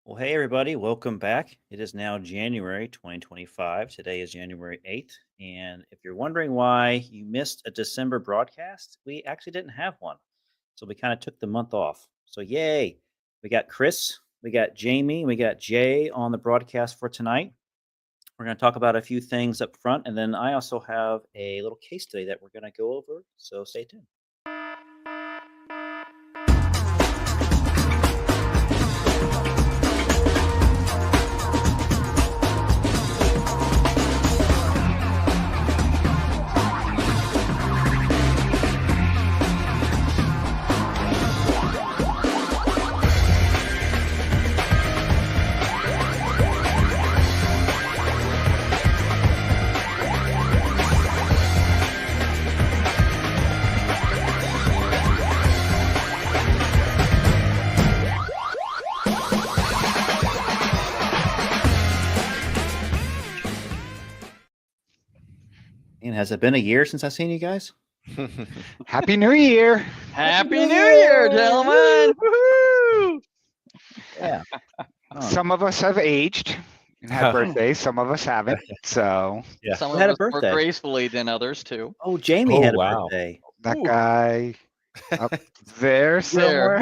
Well, hey, everybody, welcome back. It is now January 2025. Today is January 8th. And if you're wondering why you missed a December broadcast, we actually didn't have one. So we kind of took the month off. So, yay. We got Chris, we got Jamie, we got Jay on the broadcast for tonight. We're going to talk about a few things up front. And then I also have a little case study that we're going to go over. So, stay tuned. And has it been a year since I've seen you guys? Happy New Year! Happy New Year, gentlemen! Woohoo! Yeah. Some of us have aged and had birthdays. Some of us haven't. So Yeah. Some Who of had a us more birthday? gracefully than others too. Oh, Jamie Oh, had a wow. birthday. that Ooh. guy up there somewhere.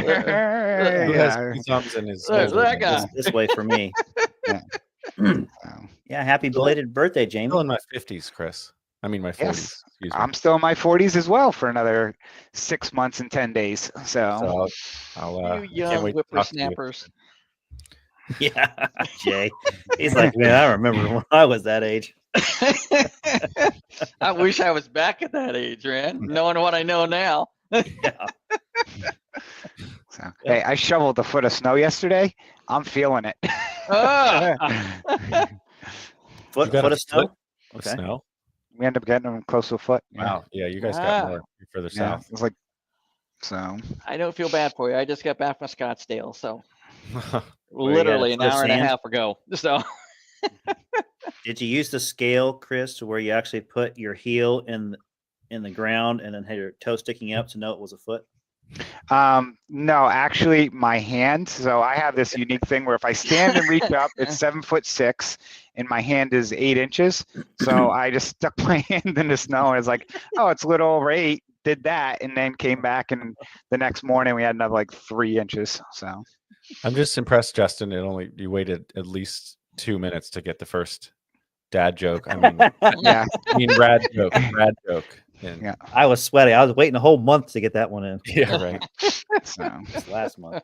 Who has Yeah. two thumbs in his There's holder? that guy. This way for me. Yeah. Yeah, happy belated birthday, Jamie. Still in my 50s, Chris. I mean, my 40s. Yes. Excuse me. I'm still in my 40s as well for another 6 months and 10 days. So I'll You I can't young wait to talk to you. whippersnappers. Yeah, Jay. He's like, man, I remember when I was that age. I wish I was back at that age, man, knowing what I know now. Yeah. So, hey, I shoveled a foot of snow yesterday. I'm feeling it. Ah. Foot You got of a snow? foot of Okay. snow? We end up getting them close to a foot. Yeah. Wow. Yeah, you guys Ah. got more. You're further Yeah. south. It was like so. I don't feel bad for you. I just got back from Scottsdale, so you got a literally an foot of hour and a sand? half ago. So Did you use the scale, Chris, to where you actually put your heel in the ground and then had your toe sticking up to know it was a foot? No, actually my hand. So I have this unique thing where if I stand and reach up, it's 7'6", and my hand is 8 inches. So I just stuck my hand in the snow and it's like, oh, it's a little over 8. Did that and then came back, and the next morning we had another like 3 inches. So I'm just impressed, Justin. You waited at least 2 minutes to get the first dad joke. I mean, yeah, rad joke. And, Yeah. I was sweaty. I was waiting a whole month to get that one in. yeah, right. so This last month.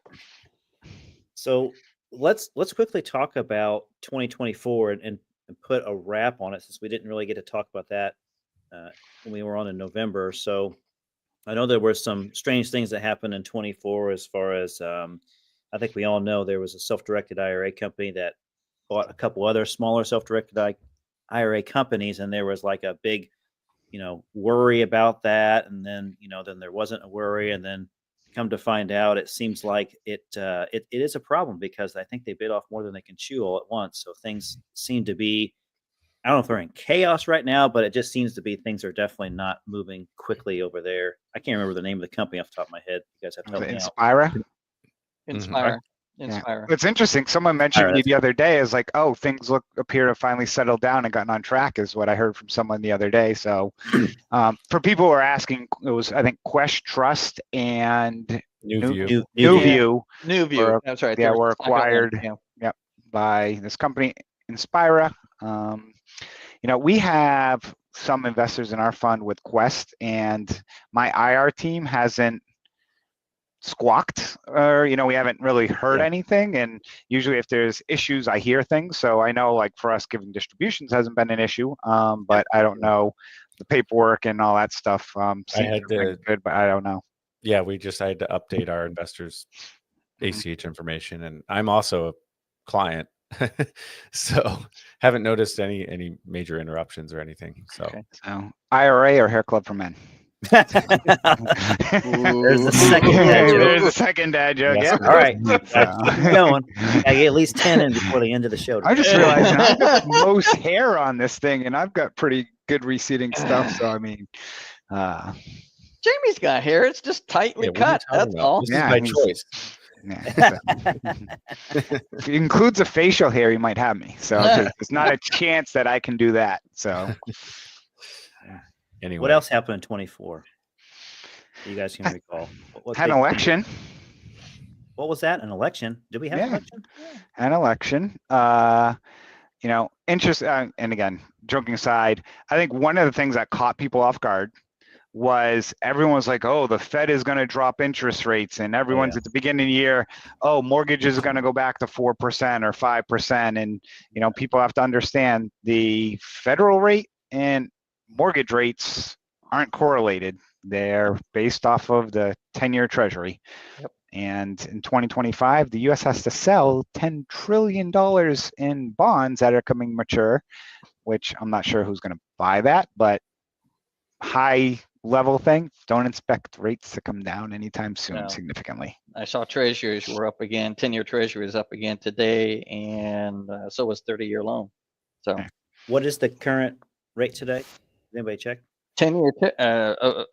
So let's quickly talk about 2024 and put a wrap on it, since we didn't really get to talk about that when we were on in November. So I know there were some strange things that happened in 24 as far as I think we all know there was a self-directed IRA company that bought a couple other smaller self-directed IRA companies, and there was like a big worry about that, and then then there wasn't a worry, and then come to find out, it seems like it is a problem, because I think they bit off more than they can chew all at once. So things seem to be, I don't know if they're in chaos right now, but it just seems to be things are definitely not moving quickly over there. I can't remember the name of the company off the top of my head. You guys have to help me out. Inspira. Inspire. Yeah. Inspire. It's interesting. Someone mentioned Inspira, me the other day is like, oh, things appear to finally settled down and gotten on track, is what I heard from someone the other day. So for people who are asking, it was, I think, Quest Trust and New New view. View. New View. Were- That's right. yeah, There was were a second one, acquired. yeah. By this company, Inspira. We have some investors in our fund with Quest, and my IR team hasn't squawked, or we haven't really heard Yeah. anything. And usually if there's issues, I hear things. So I know, like, for us, giving distributions hasn't been an issue, but I don't know the paperwork and all that stuff. Seems good, but I don't know. Yeah, I had to update our investors' ACH information, and I'm also a client, so haven't noticed any major interruptions or anything. So Okay. So IRA or Hair Club for Men? There's the second dad joke. There's a second dad joke. Yes. Yeah. All right, So- keep going. I get at least 10 in before the end of the show. I just realized I've got the most hair on this thing, and I've got pretty good receding stuff. So I mean, Jamie's got hair. It's just tightly Yeah, what are you cut. talking That's about? all. This Yeah, is my he's- choice. Yeah, if it includes a facial hair, you might have me. So there's not a chance that I can do that. So Anyway, What else happened in 24? You guys can recall. What had an big- election. What was that? An election? Did we have an Yeah. election? An election. Interest. And again, joking aside, I think one of the things that caught people off guard was everyone was like, oh, the Fed is going to drop interest rates, and everyone's at the beginning of the year, oh, mortgages are going to go back to 4% or 5%. And, people have to understand the federal rate and mortgage rates aren't correlated. They're based off of the 10-year treasury. Yep. And in 2025, the US has to sell $10 trillion in bonds that are coming mature, which I'm not sure who's going to buy that, but high level thing, don't expect rates to come down anytime soon significantly. I saw treasuries were up again. 10-year treasury is up again today, and so was 30-year loan. So What is the current rate today? Did anybody check? 10-year,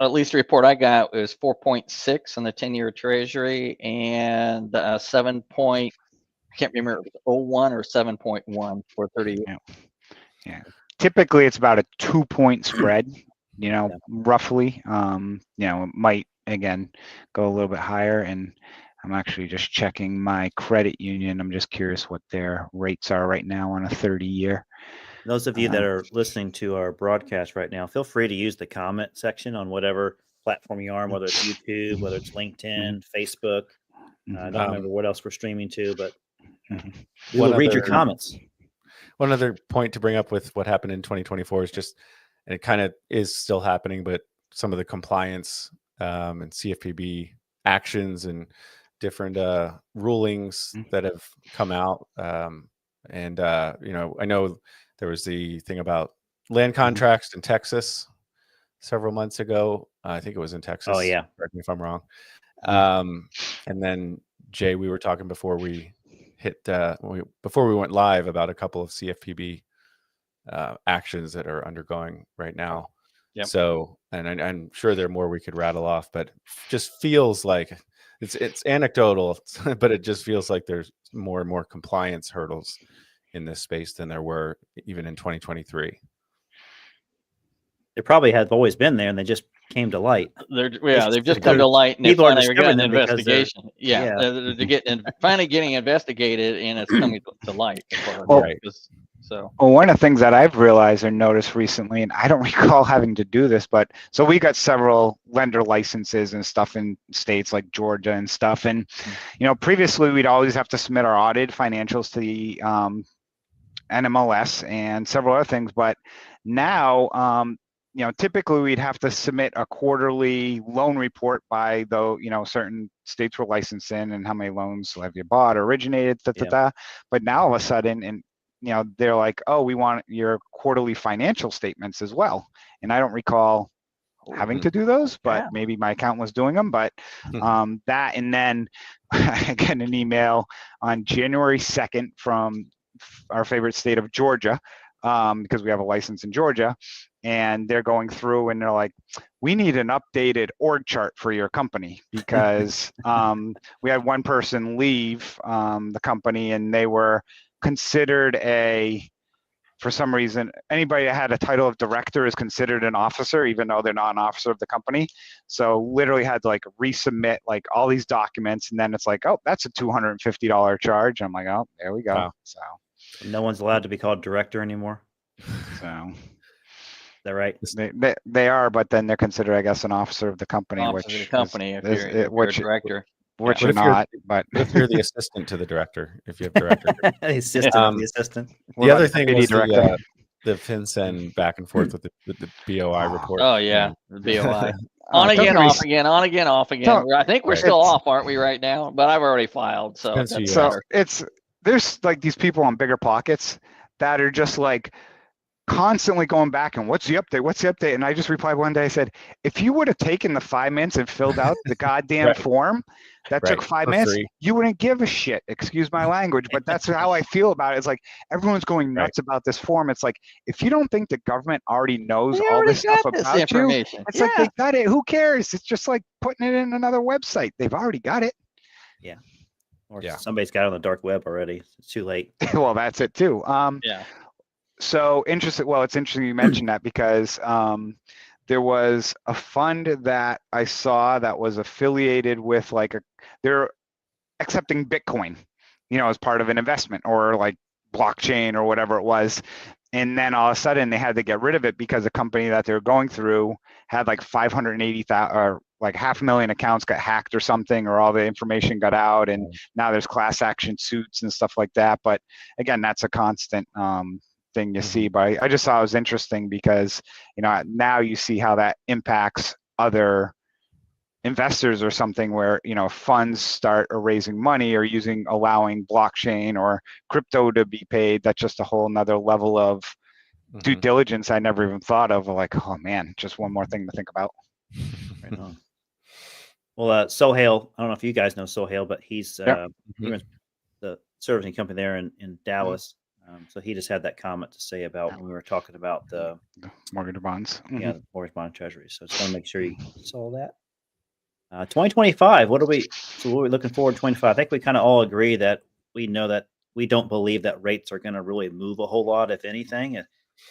at least the report I got was 4.6 on the 10-year treasury, and 7 point, I can't remember, it was 01 or 7.1 for 30 years. Yeah. Typically it's about a 2-point spread, roughly. It might again go a little bit higher, and I'm actually just checking my credit union. I'm just curious what their rates are right now on a 30-year. Those of you that are listening to our broadcast right now, feel free to use the comment section on whatever platform you are on, whether it's YouTube, whether it's LinkedIn, Facebook. I don't remember what else we're streaming to, but we will read your comments. One other point to bring up with what happened in 2024 is just, and it kind of is still happening, but some of the compliance and CFPB actions and different rulings that have come out. I know there was the thing about land contracts in Texas several months ago. I think it was in Texas. Oh, yeah. Correct me if I'm wrong. And then, Jay, we were talking before we before we went live about a couple of CFPB actions that are undergoing right now. Yep. So, and I'm sure there are more we could rattle off, but just feels like it's anecdotal, but it just feels like there's more and more compliance hurdles in this space than there were even in 2023. They probably have always been there, and they just came to light. They've just come to light, and people are finally getting discovering an them because they're- investigation. They're finally getting investigated, and it's coming to light. Right. So, well, one of the things that I've realized or noticed recently, and I don't recall having to do this, but so we got several lender licenses and stuff in states like Georgia and stuff, and previously we'd always have to submit our audited financials to the NMLS and several other things, but now typically we'd have to submit a quarterly loan report by certain states were licensed in and how many loans have you bought or originated, but now all of a sudden, and they're like, oh, we want your quarterly financial statements as well. And I don't recall having to do those, but maybe my accountant was doing them. But that, and then I get an email on January 2nd from our favorite state of Georgia, because we have a license in Georgia, and they're going through and they're like, we need an updated org chart for your company because we had one person leave the company, and they were considered for some reason, anybody that had a title of director is considered an officer, even though they're not an officer of the company. So literally had to resubmit all these documents, and then it's like, oh, that's a $250 charge. I'm like, oh, there we go. Wow. So No one's allowed to be called director anymore. So Is that right? they are, but then they're considered, I guess, an officer of the company, if you're a director. Which What you're if you're- not. But What if you're the assistant to the director? If you have director. The assistant. The other thing deputy was director. the FinCEN back and forth with the BOI report. Oh yeah, the BOI. On don't again, get me off again, on again, off again. Don't- I think we're Right. still off, aren't we, right now? But I've already filed, so Depends who that's you So better. there's these people on bigger pockets that are just constantly going back and what's the update? And I just replied one day, I said, if you would have taken the 5 minutes and filled out the goddamn Right. form that took Right. 5 For minutes, free. you wouldn't give a shit. Excuse my language, but that's how I feel about it. It's like everyone's going Right. nuts about this form. It's like, if you don't think the government already knows They all already this stuff got this about you, information. it's like they got it. Who cares? It's just like putting it in another website. They've already got it. Or Yeah. somebody's got it on the dark web already. It's too late. Well, that's it too. Yeah. So interesting. Well, it's interesting you mentioned that because there was a fund that I saw that was affiliated with they're accepting Bitcoin, as part of an investment or like blockchain or whatever it was. And then all of a sudden they had to get rid of it because the company that they're going through had like 580,000 or like 500,000 accounts got hacked or something, or all the information got out, and now there's class action suits and stuff like that. But again, that's a constant thing you see. But I just thought it was interesting because now you see how that impacts other investors or something where funds start raising money or allowing blockchain or crypto to be paid. That's just a whole nother level of due diligence I never even thought of. Like, oh man, just one more thing to think about. Right on. Well, Sohail, I don't know if you guys know Sohail, but he's he runs the servicing company there in Dallas. So he just had that comment to say about when we were talking about the mortgage bonds. Yeah, the mortgage bond treasuries. So just want to make sure you saw that. 2025. What are we looking forward to 2025? I think we kind of all agree that we know that we don't believe that rates are going to really move a whole lot, if anything.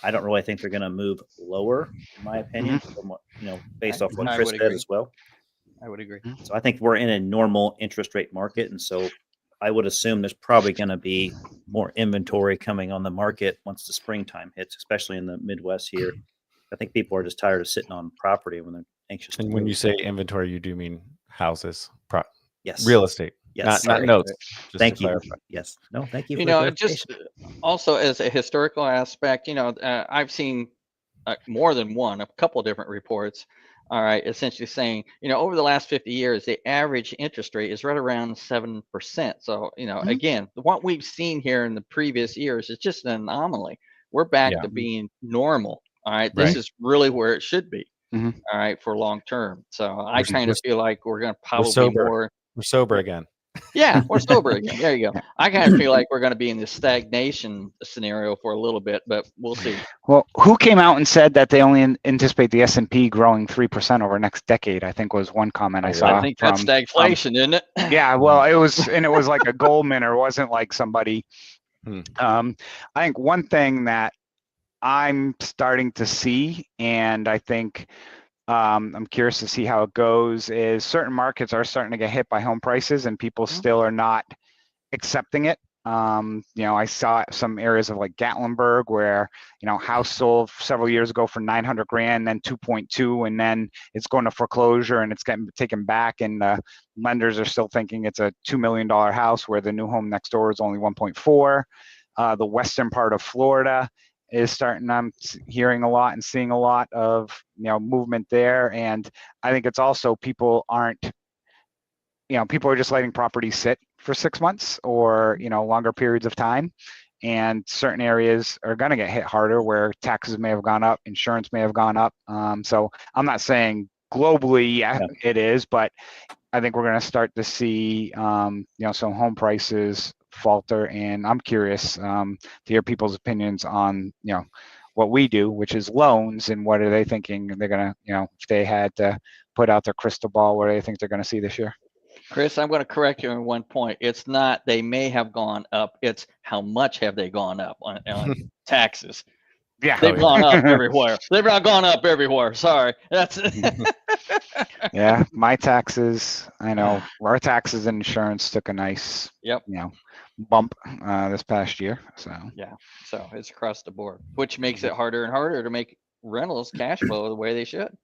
I don't really think they're going to move lower, in my opinion, from what, based off what Chris said as well. I would agree. So I think we're in a normal interest rate market, and so I would assume there's probably going to be more inventory coming on the market once the springtime hits, especially in the Midwest here. I think people are just tired of sitting on property when they're anxious. And when you say inventory, you do mean houses, yes, real estate, yes, not notes. Just thank to you. clarify. Yes, no, thank you. For Just also as a historical aspect, I've seen more than a couple of different reports. All right, essentially saying, over the last 50 years, the average interest rate is right around 7%. So, again, what we've seen here in the previous years is just an anomaly. We're back to being normal. All right, this is really where it should be. All right, for long term. So I kind of feel like we're going to probably We're sober again. Yeah, we're sober again. There you go. I kind of feel like we're going to be in this stagnation scenario for a little bit, but we'll see. Well, who came out and said that they only anticipate the S&P growing 3% over the next decade? I think was one comment I saw. I think that's stagflation, isn't it? Yeah, well, it was like a Goldman, or it wasn't like somebody. I think one thing that I'm starting to see, and I think I'm curious to see how it goes, is certain markets are starting to get hit by home prices and people still are not accepting it. I saw some areas of like Gatlinburg where, house sold several years ago for 900 grand, then 2.2, and then it's going to foreclosure and it's getting taken back. And lenders are still thinking it's a $2 million house where the new home next door is only 1.4. The western part of Florida is starting. I'm hearing a lot and seeing a lot of movement there, and I think it's also people are just letting properties sit for 6 months or longer periods of time, and certain areas are going to get hit harder where taxes may have gone up, insurance may have gone up. So I'm not saying globally it is, but I think we're going to start to see some home prices falter, and I'm curious to hear people's opinions on what we do, which is loans, and what are they thinking they're gonna if they had to put out their crystal ball, what do they think they're gonna see this year? Chris, I'm going to correct you on one point. It's not they may have gone up, it's how much have they gone up on taxes. Yeah, they've gone up everywhere. They've not gone up everywhere. Sorry, that's yeah. My taxes, I know our taxes and insurance took a nice bump this past year. So so it's across the board, which makes it harder and harder to make rentals cash flow the way they should.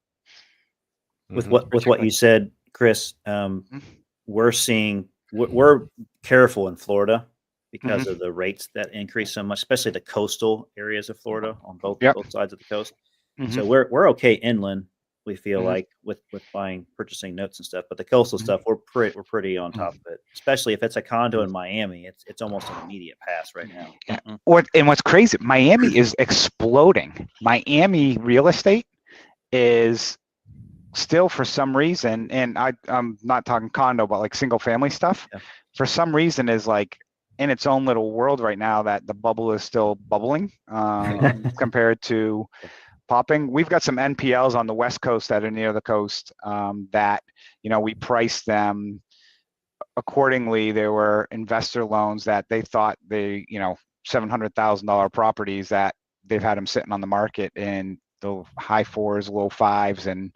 With what you said, Chris, we're careful in Florida because of the rates that increase so much, especially the coastal areas of Florida on both sides of the coast. So we're okay inland. We feel like with purchasing notes and stuff, but the coastal stuff we're pretty on top of it. Especially if it's a condo in Miami, it's almost an immediate pass right now. What's crazy? Miami is exploding. Miami real estate is still, for some reason, and I'm not talking condo, but like single family stuff. For some reason, is like in its own little world right now that the bubble is still bubbling compared to popping. We've got some NPLs on the West Coast that are near the coast that we price them accordingly, there were investor loans that they thought they, $700,000 properties that they've had them sitting on the market in the high 4s, low 5s, and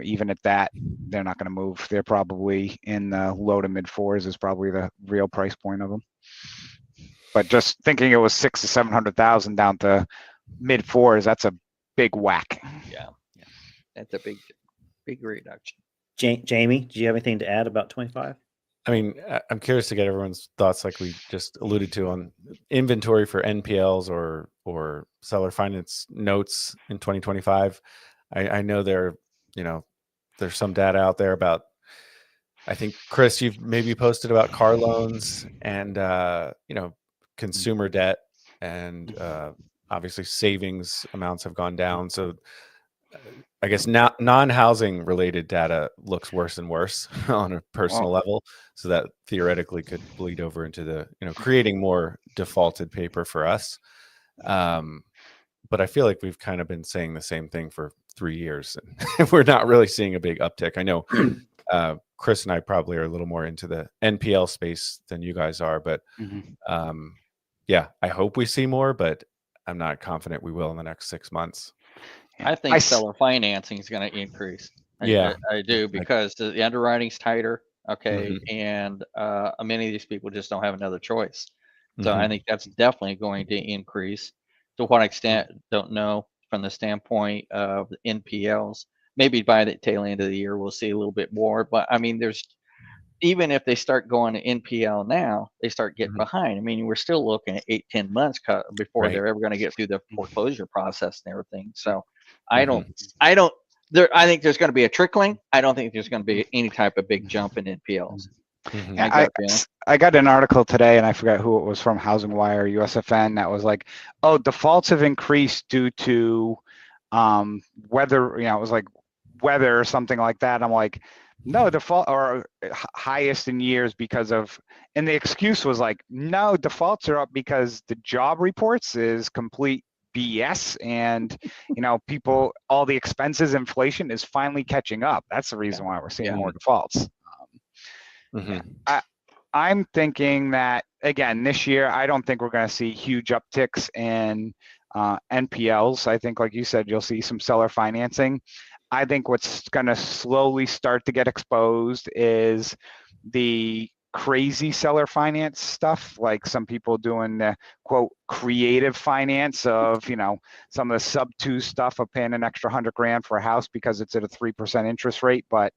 even at that, they're not going to move. They're probably in the low to mid 4s is probably the real price point of them. But just thinking it was 600,000 to 700,000 down to mid 4s, that's a big whack. Yeah. That's a big reduction. Jamie, do you have anything to add about 25? I mean, I'm curious to get everyone's thoughts, like we just alluded to, on inventory for NPLs or seller finance notes in 2025. I know there's some data out there about, I think, Chris, you've maybe posted about car loans and, consumer debt, and obviously savings amounts have gone down. So I guess now non-housing related data looks worse and worse on a personal level. So that theoretically could bleed over into the, creating more defaulted paper for us. But I feel like we've kind of been saying the same thing for 3 years, and we're not really seeing a big uptick. I know Chris and I probably are a little more into the NPL space than you guys are, but yeah, I hope we see more, but I'm not confident we will in the next 6 months. I think seller financing is going to increase. I do, because the underwriting's tighter. Okay. And many of these people just don't have another choice. So I think that's definitely going to increase. To what extent, don't know, from the standpoint of the NPLs. Maybe by the tail end of the year, we'll see a little bit more. But I mean, even if they start going to NPL now, they start getting behind. I mean, we're still looking at 8-10 months before they're ever going to get through the foreclosure process and everything. So I think there's going to be a trickling. I don't think there's going to be any type of big jump in NPLs. I got an article today, and I forgot who it was from, Housing Wire, USFN, that was like, oh, defaults have increased due to weather. It was like weather or something like that. I'm like, no, default or highest in years because of, and the excuse was like, no, defaults are up because the job reports is complete BS, and people, all the expenses, inflation is finally catching up. That's the reason why we're seeing more defaults. I'm thinking that, again, this year, I don't think we're going to see huge upticks in NPLs. I think, like you said, you'll see some seller financing. I think what's going to slowly start to get exposed is the crazy seller finance stuff, like some people doing the quote creative finance of, some of the sub 2 stuff of paying an extra $100,000 for a house because it's at a 3% interest rate, but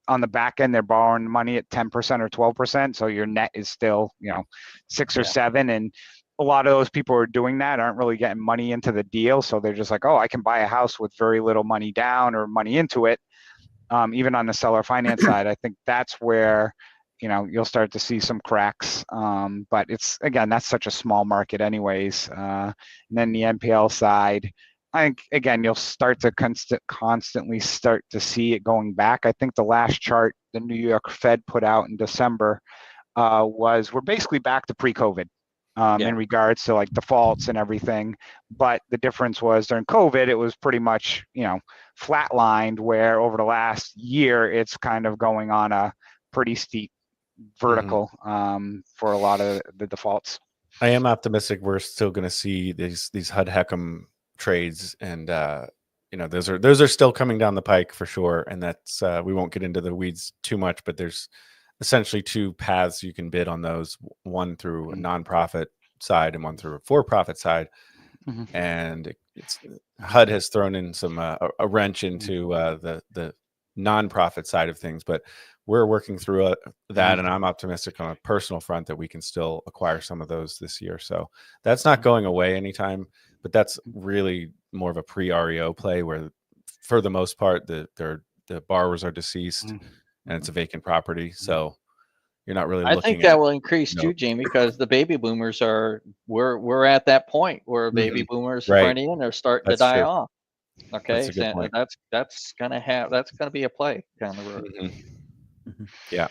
on the back end they're borrowing money at 10% or 12%, so your net is still 6 or 7, and a lot of those people who are doing that aren't really getting money into the deal, so they're just like, oh, I can buy a house with very little money down or money into it. Even on the seller finance side, I think that's where you'll start to see some cracks. But it's, again, that's such a small market anyways. And then the NPL side, I think, again, you'll start to constantly start to see it going back. I think the last chart the New York Fed put out in December was, we're basically back to pre-COVID in regards to like defaults and everything. But the difference was during COVID, it was pretty much, flatlined, where over the last year, it's kind of going on a pretty steep vertical for a lot of the defaults. I am optimistic we're still going to see these HUD HECM trades, and those are still coming down the pike for sure. And that's we won't get into the weeds too much, but there's essentially 2 paths you can bid on those: one through a nonprofit side and one through a for-profit side. And HUD has thrown in some a wrench into the nonprofit side of things, but we're working through that, and I'm optimistic on a personal front that we can still acquire some of those this year. So that's not going away anytime, but that's really more of a pre-REO play, where for the most part the borrowers are deceased and it's a vacant property. So you're not really looking. I think that will increase too, Jamie, because the baby boomers we're at that point where baby boomers are running in, they're starting to die off. Okay, that's gonna be a play down the road. Yeah,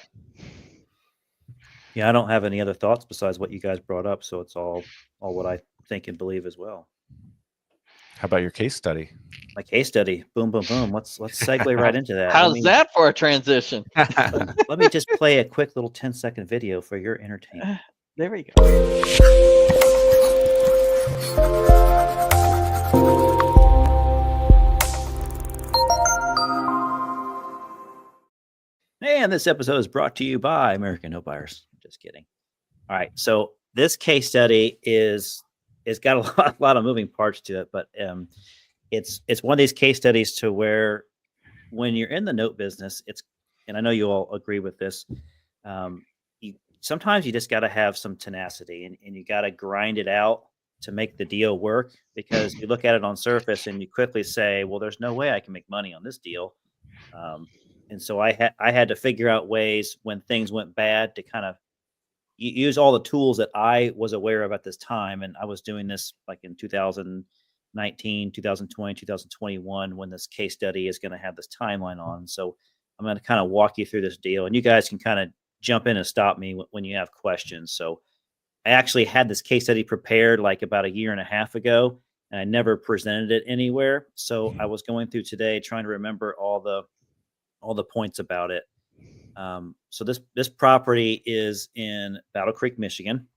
I don't have any other thoughts besides what you guys brought up, so it's all what I think and believe as well. How about your case study? My case study. Boom, boom, boom. Let's segue right into that. How's that for a transition? Let me just play a quick little 10-second video for your entertainment. There we go. And this episode is brought to you by American Home Buyers. Just kidding. All right. So this case study it's got a lot of moving parts to it, but it's one of these case studies to where when you're in the note business, and I know you all agree with this, sometimes you just got to have some tenacity and you got to grind it out to make the deal work, because you look at it on surface and you quickly say, well, there's no way I can make money on this deal. And so I had to figure out ways when things went bad to kind of use all the tools that I was aware of at this time. And I was doing this like in 2019, 2020, 2021, when this case study is going to have this timeline on. So I'm going to kind of walk you through this deal, and you guys can kind of jump in and stop me when you have questions. So I actually had this case study prepared like about a year and a half ago, and I never presented it anywhere. So I was going through today trying to remember all the points about it. So this property is in Battle Creek, Michigan,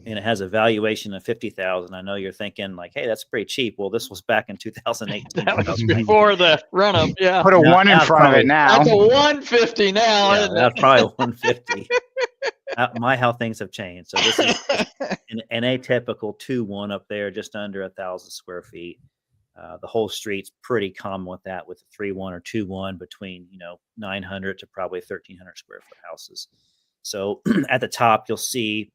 and it has a valuation of $50,000. I know you're thinking like, hey, that's pretty cheap. Well, this was back in 2018. That was before the run up. Yeah. Put a No, one in now front of it probably- now. That's a 150 now. Yeah, Isn't that's it? probably 150. How things have changed. So this is an atypical 2-1 up there, just under 1,000 square feet. The whole street's pretty common with that, with a 3-1 or 2-1 between 900 to probably 1,300 square foot houses. So at the top, you'll see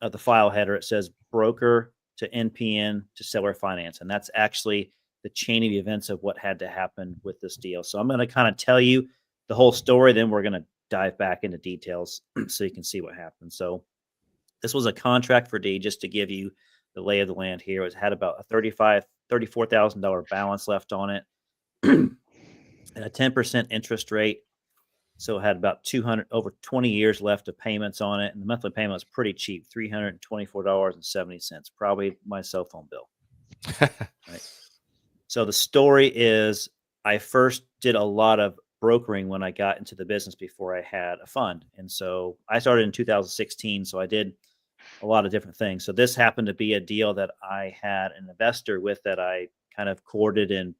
the file header. It says broker to NPN to seller finance, and that's actually the chain of events of what had to happen with this deal. So I'm going to kind of tell you the whole story, then we're going to dive back into details so you can see what happened. So this was a contract for deed, just to give you the lay of the land here. It had about a $34,000 balance left on it and a 10% interest rate. So it had about over 20 years left of payments on it. And the monthly payment was pretty cheap, $324.70, probably my cell phone bill. Right. So the story is, I first did a lot of brokering when I got into the business before I had a fund. And so I started in 2016. So I did a lot of different things. So this happened to be a deal that I had an investor with that I kind of courted and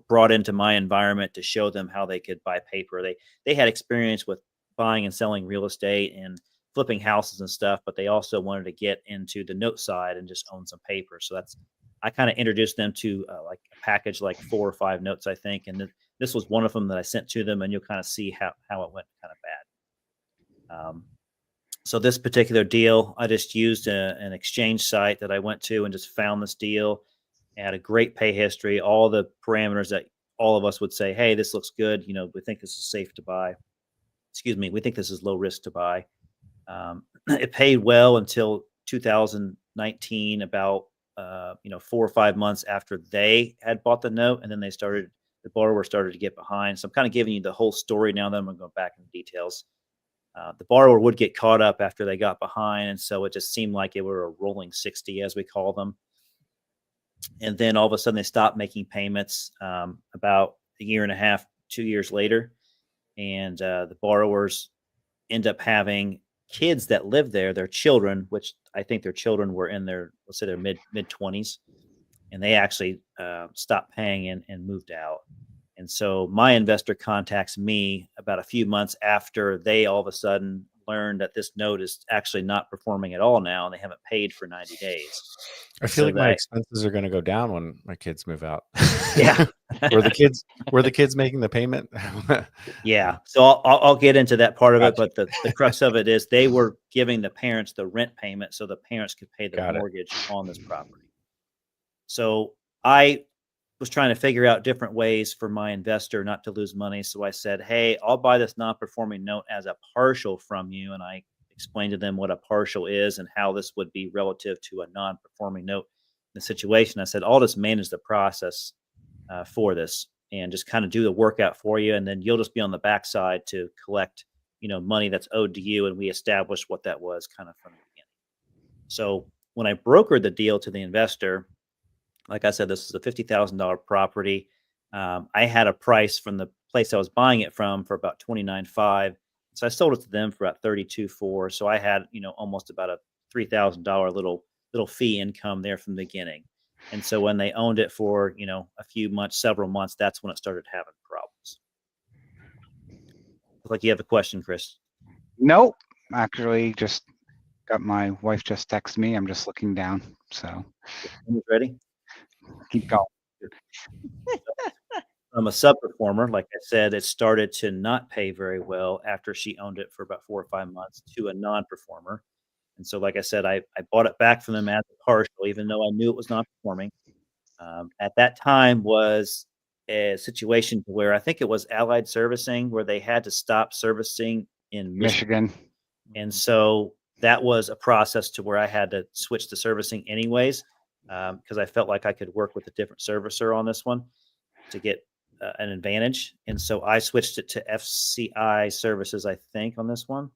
brought into my environment to show them how they could buy paper. They had experience with buying and selling real estate and flipping houses and stuff, but they also wanted to get into the note side and just own some paper. So I kind of introduced them to like a package, like 4 or 5 notes, I think. And this was one of them that I sent to them, and you'll kind of see how it went kind of bad. So this particular deal, I just used an exchange site that I went to and just found this deal. It had a great pay history, all the parameters that all of us would say, hey, this looks good. We think this is safe to buy. Excuse me. We think this is low risk to buy. It paid well until 2019, about 4 or 5 months after they had bought the note, and then the borrower started to get behind. So I'm kind of giving you the whole story now. Then I'm going to go back into details. The borrower would get caught up after they got behind, and so it just seemed like it were a rolling 60, as we call them. And then all of a sudden they stopped making payments about a year and a half, 2 years later. And the borrowers end up having kids that live there, their children, which I think their children were in their, let's say, their mid 20s. And they actually stopped paying and moved out. And so my investor contacts me about a few months after they all of a sudden learned that this note is actually not performing at all now, and they haven't paid for 90 days. I feel like my expenses are going to go down when my kids move out. Yeah. Were the kids making the payment? Yeah. So I'll get into that part of it, but the crux of it is they were giving the parents the rent payment so the parents could pay the mortgage on this property. So I was trying to figure out different ways for my investor not to lose money. So I said, hey, I'll buy this non-performing note as a partial from you. And I explained to them what a partial is and how this would be relative to a non-performing note in the situation. I said, I'll just manage the process for this and just kind of do the workout for you. And then you'll just be on the backside to collect, money that's owed to you. And we established what that was kind of from the beginning. So when I brokered the deal to the investor, Like I said, this is a $50,000 property. I had a price from the place I was buying it from for about $29,500. So I sold it to them for about $32,400. So I had, almost about a $3,000 little fee income there from the beginning. And so when they owned it for, a few months, several months, that's when it started having problems. Looks like you have a question, Chris. Nope. Actually, just got my wife just texted me. I'm just looking down. So Ready? keep going. I'm a sub-performer. Like I said, it started to not pay very well after she owned it for about 4 or 5 months to a non-performer. And so, like I said, I bought it back from them as a partial, even though I knew it was not performing. At that time was a situation where I think it was Allied Servicing, where they had to stop servicing in Michigan. And so that was a process to where I had to switch to servicing anyways, because I felt like I could work with a different servicer on this one to get an advantage. And so I switched it to FCI services, I think, on this one.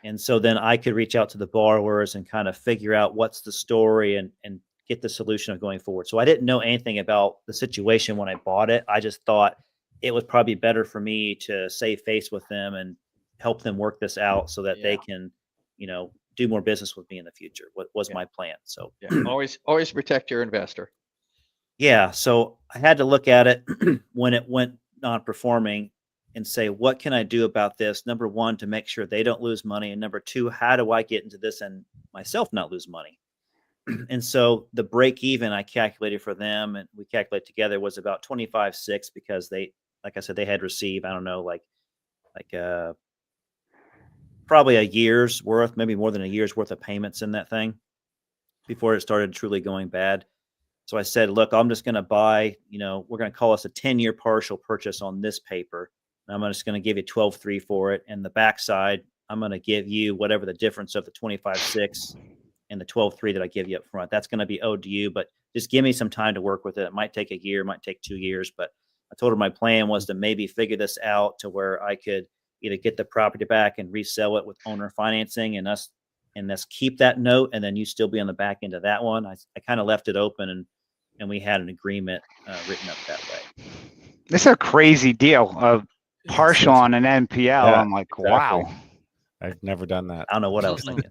And so then I could reach out to the borrowers and kind of figure out what's the story and get the solution of going forward. So I didn't know anything about the situation when I bought it. I just thought it was probably better for me to save face with them and help them work this out so that they can, do more business with me in the future. What was my plan? So always protect your investor. Yeah. So I had to look at it when it went non-performing and say, what can I do about this? Number one, to make sure they don't lose money. And number two, how do I get into this and myself not lose money? And so the break even I calculated for them and we calculated together was about 25.6 because they, like I said, they had received, I don't know, like probably a year's worth, maybe more than a year's worth of payments in that thing before it started truly going bad. So I said, look, I'm just going to buy, we're going to call us a 10-year partial purchase on this paper. And I'm just going to give you 12.3 for it. And the backside, I'm going to give you whatever the difference of the 25.6 and the 12.3 that I give you up front. That's going to be owed to you, but just give me some time to work with it. It might take a year, might take 2 years, but I told her my plan was to maybe figure this out to where I could either get the property back and resell it with owner financing and us keep that note. And then you still be on the back end of that one. I kind of left it open and we had an agreement written up that way. This is a crazy deal of partial on an NPL. Yeah, I'm like, exactly. wow. I've never done that. I don't know what I was thinking.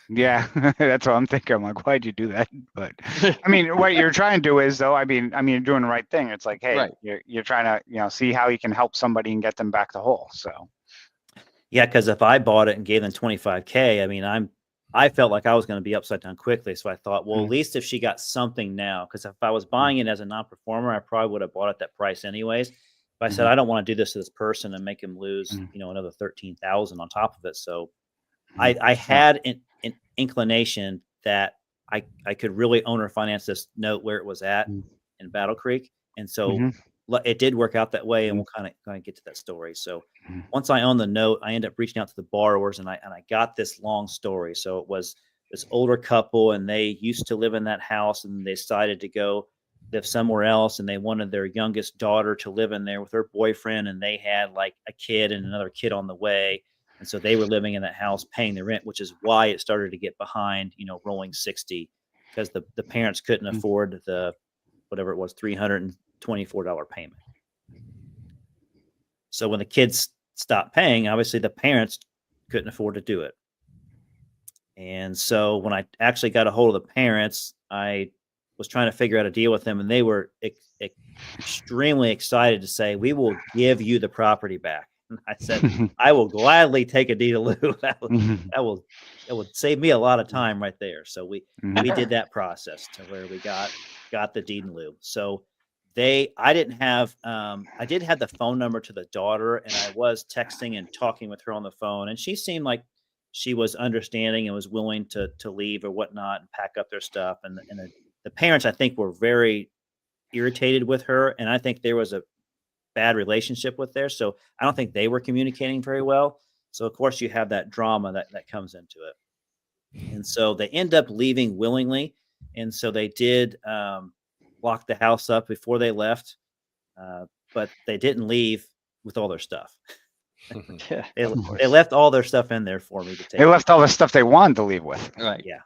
Yeah, that's what I'm thinking. I'm like, why'd you do that? But I mean, what you're trying to do is, though, I mean, you're doing the right thing. It's like, hey, Right. you're trying to, see how you can help somebody and get them back to whole. So, Yeah, because if I bought it and gave them $25K, I mean, I felt like I was going to be upside down quickly. So I thought, well, at least if she got something now, because if I was buying it as a non-performer, I probably would have bought it that price anyways. But I said, I don't want to do this to this person and make him lose, another $13,000 on top of it. So I had an inclination that I could really owner finance this note where it was at in Battle Creek. And so it did work out that way. And we'll kind of get to that story. So once I owned the note, I ended up reaching out to the borrowers and I got this long story. So it was this older couple and they used to live in that house and they decided to go live somewhere else. And they wanted their youngest daughter to live in there with her boyfriend. And they had like a kid and another kid on the way. And so they were living in that house, paying the rent, which is why it started to get behind, rolling 60, because the parents couldn't afford the, whatever it was, $324 payment. So when the kids stopped paying, obviously the parents couldn't afford to do it. And so when I actually got a hold of the parents, I was trying to figure out a deal with them, and they were extremely excited to say, we will give you the property back. And I said, I will gladly take a deed in lieu. That would save me a lot of time right there. So we did that process to where we got the deed in lieu. So I did have the phone number to the daughter, and I was texting and talking with her on the phone, and she seemed like she was understanding and was willing to leave or whatnot and pack up their stuff. And the parents, I think, were very irritated with her, and I think there was a bad relationship with there. So I don't think they were communicating very well. So of course you have that drama that comes into it. And so they end up leaving willingly. And so they did lock the house up before they left. But they didn't leave with all their stuff. They left all their stuff in there for me to take. They left all the stuff they wanted to leave with. Right. Yeah.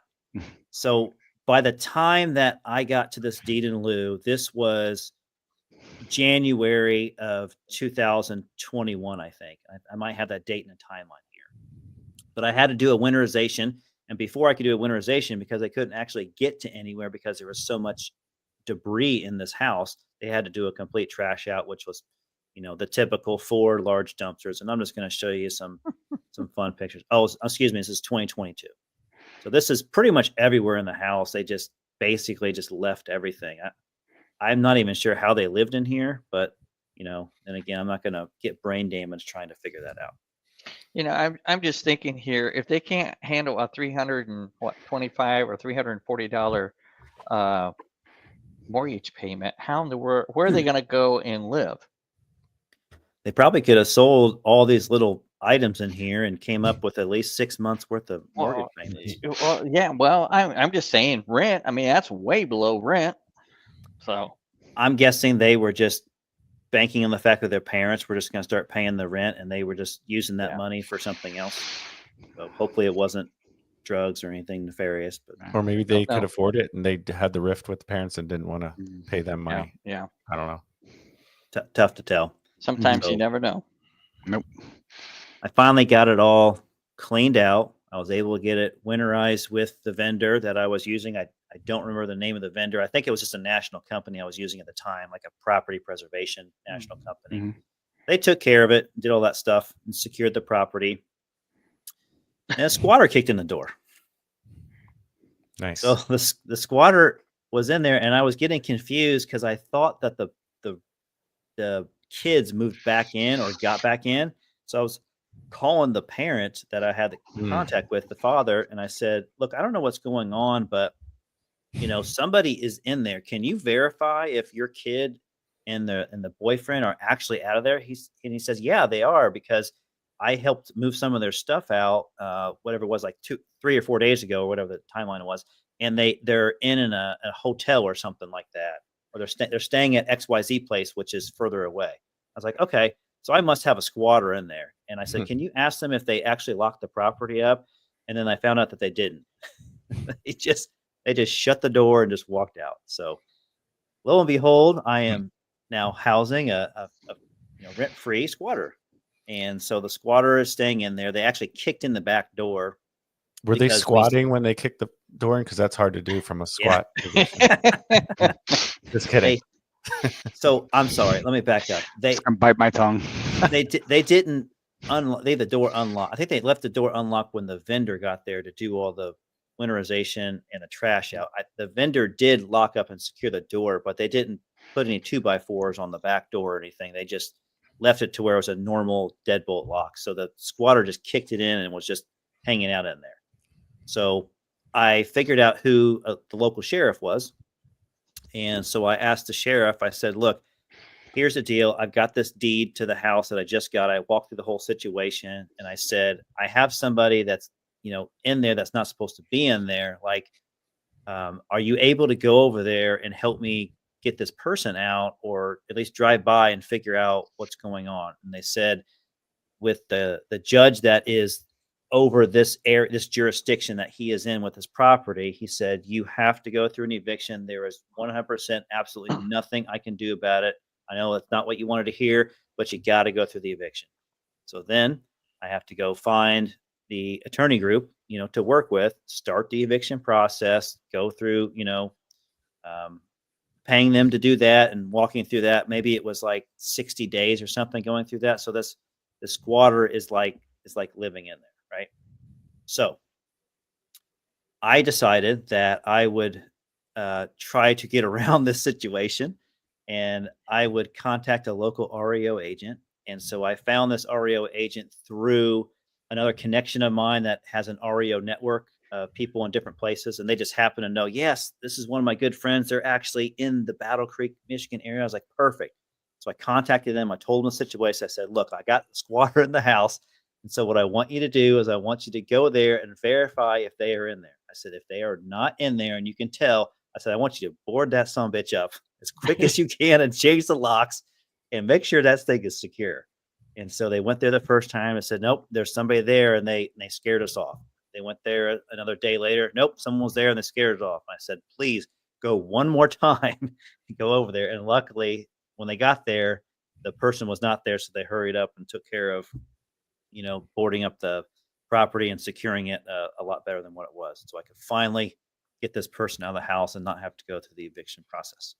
So by the time that I got to this deed in lieu, this was January of 2021, I think. I might have that date in the timeline here. But I had to do a winterization. And before I could do a winterization, because I couldn't actually get to anywhere because there was so much debris in this house, they had to do a complete trash out, which was, the typical 4 large dumpsters. And I'm just going to show you some fun pictures. Oh, excuse me. This is 2022. So this is pretty much everywhere in the house. They just basically just left everything. I'm not even sure how they lived in here, but and again, I'm not going to get brain damage trying to figure that out. I'm just thinking here, if they can't handle a $325 or $340 mortgage payment, how in the world, where are they going to go and live? They probably could have sold all these little items in here and came up with at least 6 months worth of mortgage payments. Well, yeah. Well, I'm just saying rent. I mean, that's way below rent. So I'm guessing they were just banking on the fact that their parents were just going to start paying the rent, and they were just using that money for something else. So hopefully it wasn't drugs or anything nefarious. But Or maybe they could afford it and they had the rift with the parents and didn't want to pay them money. Yeah. I don't know. Tough to tell. Sometimes you never know. Nope. I finally got it all cleaned out. I was able to get it winterized with the vendor that I was using. I don't remember the name of the vendor. I think it was just a national company I was using at the time, like a property preservation national company. Mm-hmm. They took care of it, did all that stuff, and secured the property. And a squatter kicked in the door. Nice. So the squatter was in there, and I was getting confused because I thought that the kids moved back in or got back in. So I was calling the parent that I had the contact with, the father, and I said, "Look, I don't know what's going on, but somebody is in there. Can you verify if your kid and the boyfriend are actually out of there?" He says, "Yeah, they are, because I helped move some of their stuff out, whatever it was, like 3 or 4 days ago, or whatever the timeline was, and they're in a hotel or something like that, or they're staying at XYZ place, which is further away." I was like, "Okay, so I must have a squatter in there." And I said, "Can you ask them if they actually locked the property up?" And then I found out that they didn't. They just shut the door and just walked out. So lo and behold, I am now housing a rent-free squatter. And so the squatter is staying in there. They actually kicked in the back door. Were they squatting when they kicked the door in? Because that's hard to do from a squat position. Just kidding. So I'm sorry. Let me back up. I'm bite my tongue. They didn't unlock. They had the door unlocked. I think they left the door unlocked when the vendor got there to do all the winterization and the trash out. The vendor did lock up and secure the door, but they didn't put any 2x4s on the back door or anything. They just left it to where it was a normal deadbolt lock. So the squatter just kicked it in and was just hanging out in there. So I figured out who the local sheriff was. And so I asked the sheriff, I said, "Look, here's the deal. I've got this deed to the house that I just got. I walked through the whole situation, and I said, I have somebody that's, in there that's not supposed to be in there. Like, are you able to go over there and help me get this person out, or at least drive by and figure out what's going on?" And they said, with the judge that is over this area, this jurisdiction that he is in with his property, he said, "You have to go through an eviction. There is 100% absolutely nothing I can do about it. I know that's not what you wanted to hear, but you got to go through the eviction." So then I have to go find the attorney group, to work with, start the eviction process, go through, paying them to do that and walking through that. Maybe it was like 60 days or something going through that. So the squatter is like living in there, right? So I decided that I would try to get around this situation, and I would contact a local REO agent. And so I found this REO agent through another connection of mine that has an REO network of people in different places. And they just happen to know, yes, this is one of my good friends. They're actually in the Battle Creek, Michigan area. I was like, perfect. So I contacted them. I told them the situation. I said, "Look, I got the squatter in the house. And so what I want you to do is I want you to go there and verify if they are in there." I said, "If they are not in there and you can tell," I said, "I want you to board that son of a bitch up as quick as you can and change the locks and make sure that thing is secure." And so they went there the first time and said, "Nope, there's somebody there." And they scared us off. They went there another day later. Nope, someone was there and they scared it off. I said, please go one more time and go over there. And luckily, when they got there, the person was not there. So they hurried up and took care of, boarding up the property and securing it a lot better than what it was. So I could finally get this person out of the house and not have to go through the eviction process.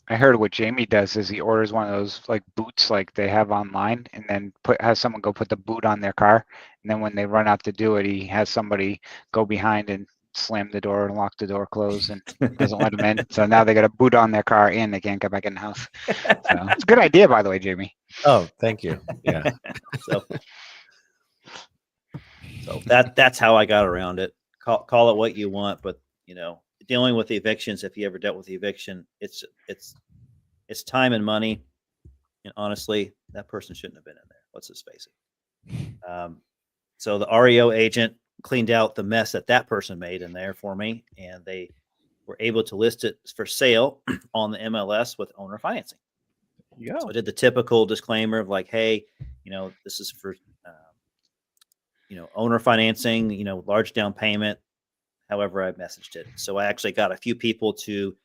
I heard what Jamie does is he orders one of those like boots like they have online, and then has someone go put the boot on their car, and then when they run out to do it, he has somebody go behind and slam the door and lock the door closed and doesn't let them in. So now they got a boot on their car and they can't get back in the house. So it's a good idea, by the way, Jamie. Oh, thank you. Yeah. So that's how I got around it. Call it what you want, but dealing with the evictions, if you ever dealt with the eviction, it's time and money. And honestly, that person shouldn't have been in there. Let's just face it. So the REO agent cleaned out the mess that person made in there for me, and they were able to list it for sale on the MLS with owner financing. Yeah. So I did the typical disclaimer of like, hey, this is for, owner financing, large down payment, however I messaged it. So I actually got a few people to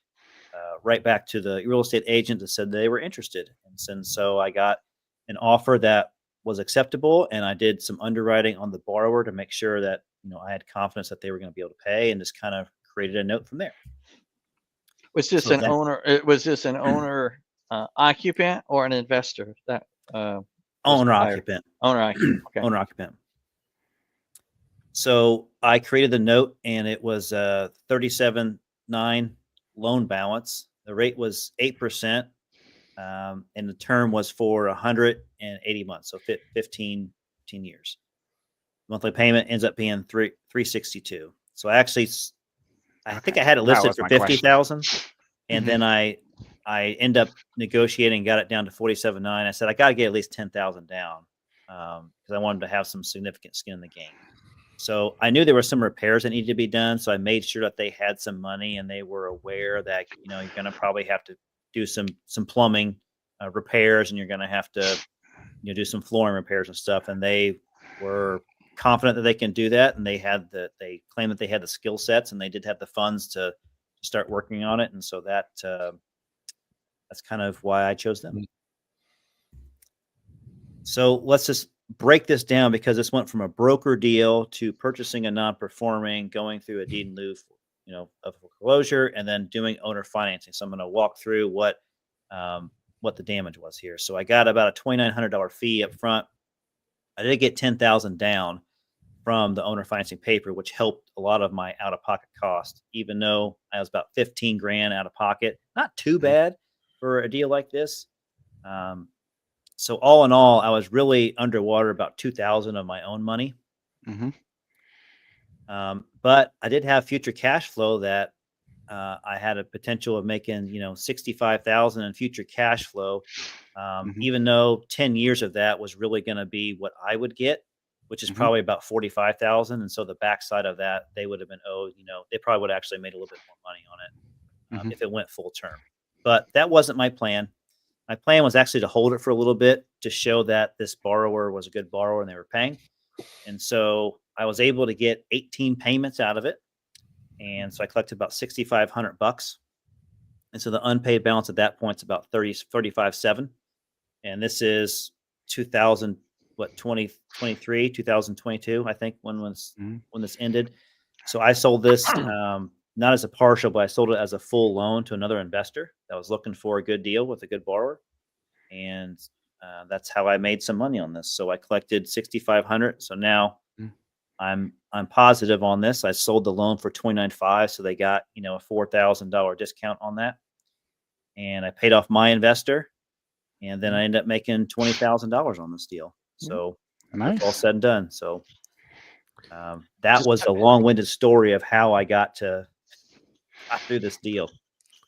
write back to the real estate agent that said they were interested. And so I got an offer that was acceptable, and I did some underwriting on the borrower to make sure that, I had confidence that they were going to be able to pay, and just kind of created a note from there. Was this an owner? Was this an owner occupant or an investor? That owner occupant. Owner occupant. Okay. Owner occupant. So I created the note, and it was a 37.9 loan balance. The rate was 8%, and the term was for 180 months, so 15 years. Monthly payment ends up being $362. So I think I had it listed for 50,000, and then I end up negotiating, got it down to 47.9. I said I got to get at least 10,000 down because I wanted to have some significant skin in the game. So I knew there were some repairs that needed to be done. So I made sure that they had some money and they were aware that, you're going to probably have to do some plumbing repairs, and you're going to have to, do some flooring repairs and stuff. And they were confident that they can do that. And they claimed that they had the skill sets, and they did have the funds to start working on it. And so that's kind of why I chose them. So let's just break this down, because this went from a broker deal to purchasing a non-performing, going through a deed in lieu, of foreclosure, and then doing owner financing. So I'm going to walk through what the damage was here. So I got about a $2,900 fee up front. I did get 10,000 down from the owner financing paper, which helped a lot of my out-of-pocket cost, even though I was about 15 grand out of pocket. Not too bad for a deal like this. So all in all, I was really underwater about 2,000 of my own money. But I did have future cash flow that I had a potential of making, 65,000 in future cash flow. Even though 10 years of that was really going to be what I would get, which is probably about 45,000. And so the backside of that, they would have been owed, they probably would have actually made a little bit more money on it if it went full term. But that wasn't my plan. My plan was actually to hold it for a little bit to show that this borrower was a good borrower and they were paying. And so I was able to get 18 payments out of it. And so I collected about $6,500. And so the unpaid balance at that point is about 35.7. And this is 2023, 2022, I think, when this ended. So I sold this not as a partial, but I sold it as a full loan to another investor that was looking for a good deal with a good borrower. And that's how I made some money on this. So I collected $6,500. So now I'm positive on this. I sold the loan for $29,500. So they got, a $4,000 discount on that. And I paid off my investor. And then I ended up making $20,000 on this deal. So nice. All said and done. So that was a long-winded story of how I got through this deal.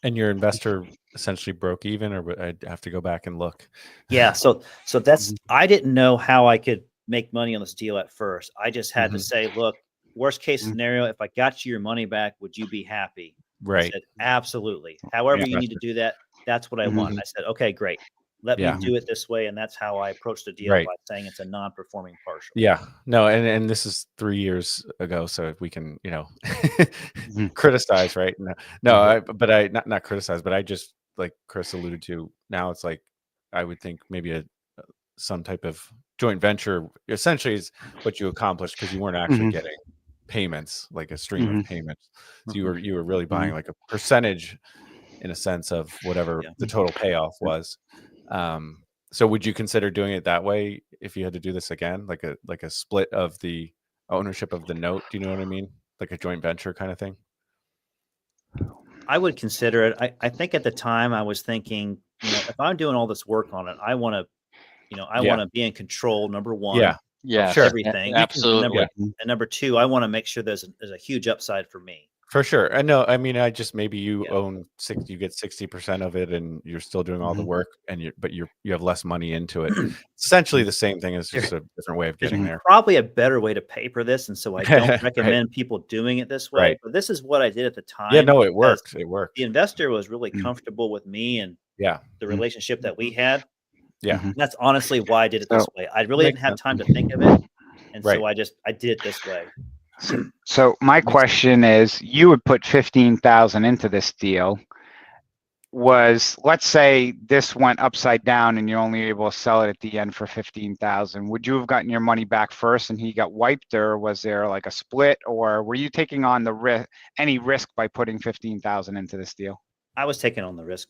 And your investor essentially broke even, or I'd have to go back and look? Yeah. So that's, I didn't know how I could make money on this deal at first. I just had to say, look, worst case scenario, if I got you your money back, would you be happy? Right. I said, absolutely. However you need to do that, that's what I want. I said, okay, great. let me Yeah. do it this way. And that's how I approached the deal Right. by saying it's a non-performing partial. Yeah, no, and this is 3 years ago, so if we can, Mhm. criticize, right? No, Mhm. but I not criticize, but I just like Chris alluded to. Now it's like I would think maybe some type of joint venture essentially is what you accomplished because you weren't actually Mhm. getting payments, like a stream of Mhm. payments. So Mhm. you were really buying like a percentage in a sense of whatever Yeah. the total payoff was. So would you consider doing it that way if you had to do this again, like a split of the ownership of the note? Do you know what I mean? Like a joint venture kind of thing? I would consider it. I think at the time I was thinking, if I'm doing all this work on it, I want to, I Yeah. want to be in control. Number one, Yeah. Yes, Sure. everything. absolutely. And number two, I want to make sure there's a huge upside for me. For sure. I know. I mean, I just maybe you Yeah. own you get 60% of it, and you're still doing all the Mhm. work, and you have less money into it. Essentially, the same thing. It's just a different way of There's getting there. probably a better way to paper this, and so I don't Right. recommend people doing it this way. Right. But this is what I did at the Yeah. time No, it because worked. It worked. the investor was really Mm. comfortable with me and Yeah. the Mm. relationship that we had. Yeah. Mhm. That's honestly why I did it this So way. I really makes didn't have sense. time to think of it, and Right. so I did it this way. So my Makes sense. question is, you would put 15,000 into this deal. Let's say this went upside down and you're only able to sell it at the end for 15,000. Would you have gotten your money back first and he got wiped, or was there like a split, or were you taking on any risk by putting 15,000 into this deal? I was taking on the risk.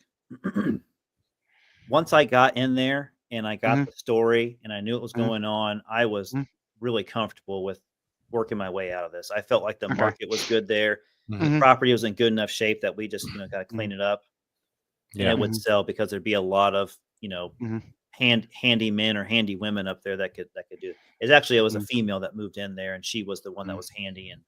Once I got in there and I got Mhm. the story and I knew what was Mhm. going on, I was Mhm. really comfortable with working my way out of this. I felt like the Okay. market was good there. Mhm. The Mhm. property was in good enough shape that we just, got to clean Mhm. it up and Yeah. it would Mhm. sell because there'd be a lot of, Mhm. handy men or handy women up there that could do it. It was a Mhm. female that moved in there and she was the one that Mhm. was handy and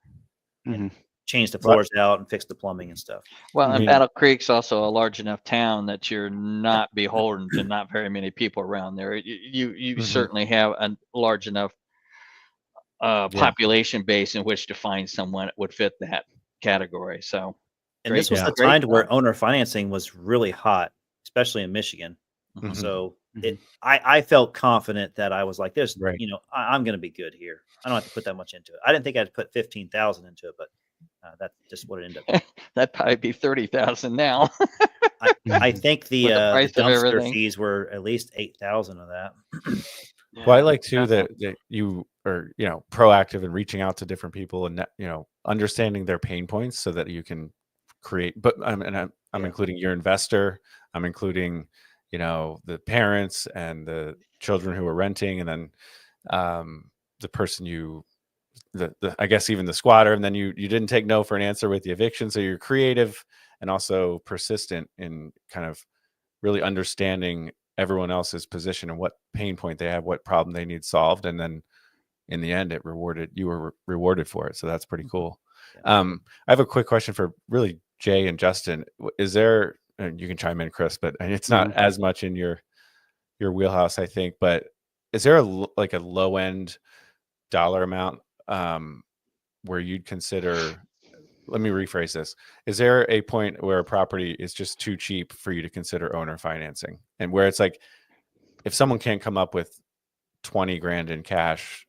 Mhm. changed the Well, floors out and fixed the plumbing and stuff. Well, I and mean, Battle Creek's also a large enough town that you're not beholden to not very many people around there. You Mhm. certainly have a large enough Yeah. population base in which to find someone that would fit that category. So And this was Yeah. the great time to where job. owner financing was really hot, especially in Michigan. Mhm. So Mhm. I felt confident that I was like, "There's, Right. I'm going to be good here. I don't have to put that much into it." I didn't think I'd put 15,000 into it, but that's just what it ended up being. That'd probably be 30,000 now I Mhm. think with the the price of dumpster everything. fees were at least 8,000 of that. Well, I Yeah, like too definitely. that you are, proactive and reaching out to different people and, understanding their pain points so that you can create. But I'm Yeah. including your investor. I'm including, the parents and the children who are renting, and then the person the I guess even the squatter, and then you didn't take no for an answer with the eviction. So you're creative and also persistent in kind of really understanding everyone else's position and what pain point they have, what problem they need solved, and then in the end, you were rewarded for it. So that's pretty cool. Yeah. I have a quick question for really Jay and Justin. Is there? And you can chime in, Chris, but it's not Mhm. as much in your wheelhouse, I think. But is there like a low end dollar amount where you'd consider? Let me rephrase this. Is there a point where a property is just too cheap for you to consider owner financing, and where it's like, if someone can't come up with 20 grand in cash,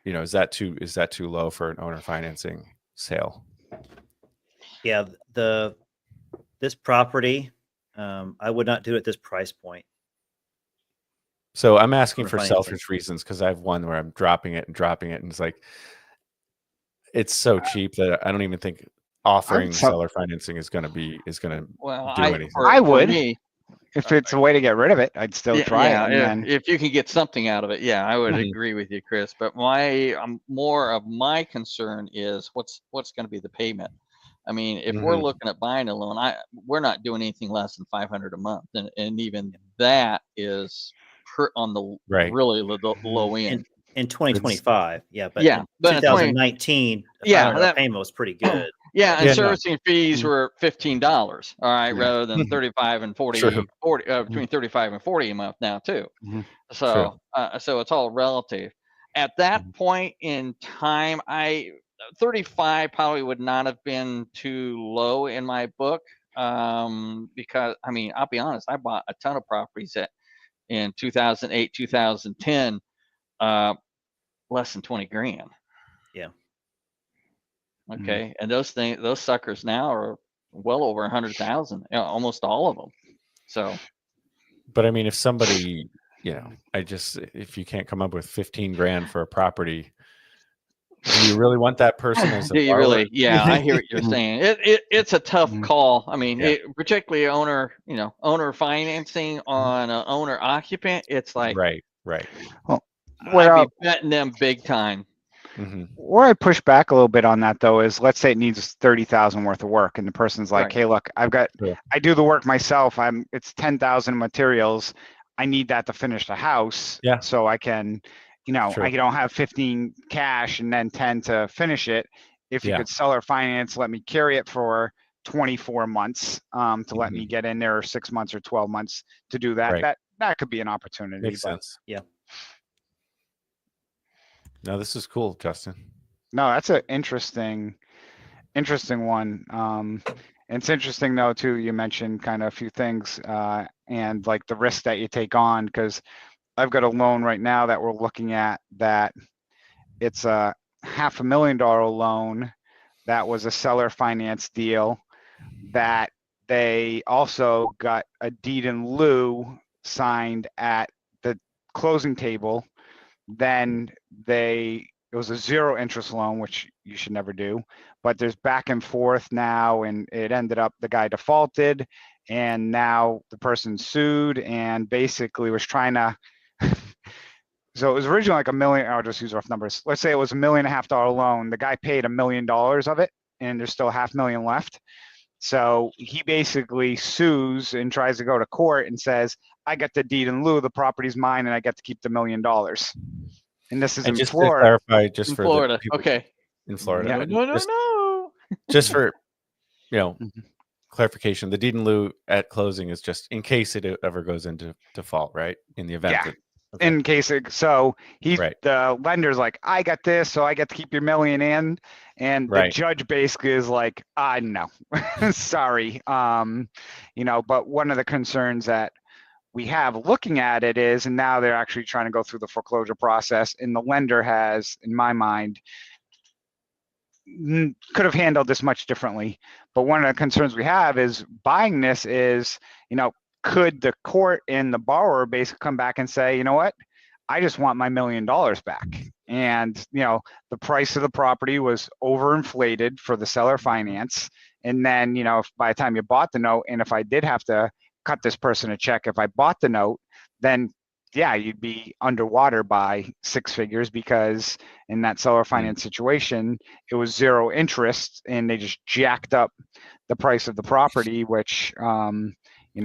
is that too low for an owner financing sale? Yeah, this property, I would not do it at this price point. So I'm asking Owner for financing. selfish reasons because I have one where I'm dropping it, and it's like, it's so cheap that I don't even think offering So seller financing is going to Well, do anything. I for would, me, if it's a way to get rid of it, I'd still try it. yeah, And then, if you can get something out of it, yeah, I would Mhm. agree with you, Chris. But more of my concern is what's going to be the payment. I mean, if we're Mhm. looking at buying a loan, we're not doing anything less than 500 a month, and even that is on the Right. really low Mhm. end. In 2025, yeah, but Yeah, in but in 2019, the yeah, $500 payment was pretty good. yeah, But and Yeah. No. servicing fees Mhm. were $15, all right, Yeah. rather than Mhm. 35 and True. 40, Mhm. between 35 and 40 a month now too. Mhm. True. So it's all relative. At that Mhm. point in time, 35 probably would not have been too low in my book, because I mean, I'll be honest, I bought a ton of properties at in 2008, 2010, less than 20 grand. Yeah. Okay. And those suckers now are well over 100,000, almost all of them. So, But I mean, if somebody, if you can't come up with 15 grand for a property, do you really want that person as a do you borrower? really? Yeah, I hear what you're saying. It's a tough call. I mean, Yeah. Particularly owner financing on an owner occupant. It's like, Right. Well, I'd be betting them big time. Mm-hmm. where I push back a little bit on that though is, let's say it needs 30,000 worth of work, and the person's like, Right. "Hey, look, I do the work myself. It's 10,000 materials. I need that to finish the house. Yeah. So I can, True. I don't have 15 cash and then 10 to finish it. If you Yeah. could seller finance, let me carry it for 24 months to let me get in there, or 6 months or 12 months to do that. Right. That could be an opportunity. Makes but sense. Yeah. No, this is cool, Justin. No, that's an interesting one. It's interesting though too. You mentioned kind of a few things and like the risk that you take on, because I've got a loan right now that we're looking at that it's a $500,000 loan that was a seller finance deal that they also got a deed in lieu signed at the closing table. Then it was a 0 interest loan, which you should never do, but there's back and forth now, and it ended up the guy defaulted, and now the person sued and basically was trying to so it was originally like $1 million. I'll just use rough numbers. Let's say it was $1.5 million loan. The guy paid $1 million of it, and there's still $500,000 left. So he basically sues and tries to go to court and says, I got the deed in lieu, the property's mine, and I get to keep the $1 million. And this is And in just Florida. to clarify, just In for Florida. the people Okay. in Florida, Yeah. No. just for clarification, the deed in lieu at closing is just in case it ever goes into default, right? In the event Yeah. that In case so Right. the lender's like, I got this, so I get to keep your $1 million in, and the Right. judge basically is like, no, sorry. But one of the concerns that we have looking at it is, and now they're actually trying to go through the foreclosure process, and the lender has, in my mind, could have handled this much differently. But one of the concerns we have is buying this is, could the court and the borrower basically come back and say, you know what, I just want my $1 million back. And, the price of the property was overinflated for the seller finance. And then, if by the time you bought the note, and if I did have to cut this person a check, if I bought the note, then yeah, you'd be underwater by 6 figures, because in that seller finance situation, it was 0 interest, and they just jacked up the price of the property, which,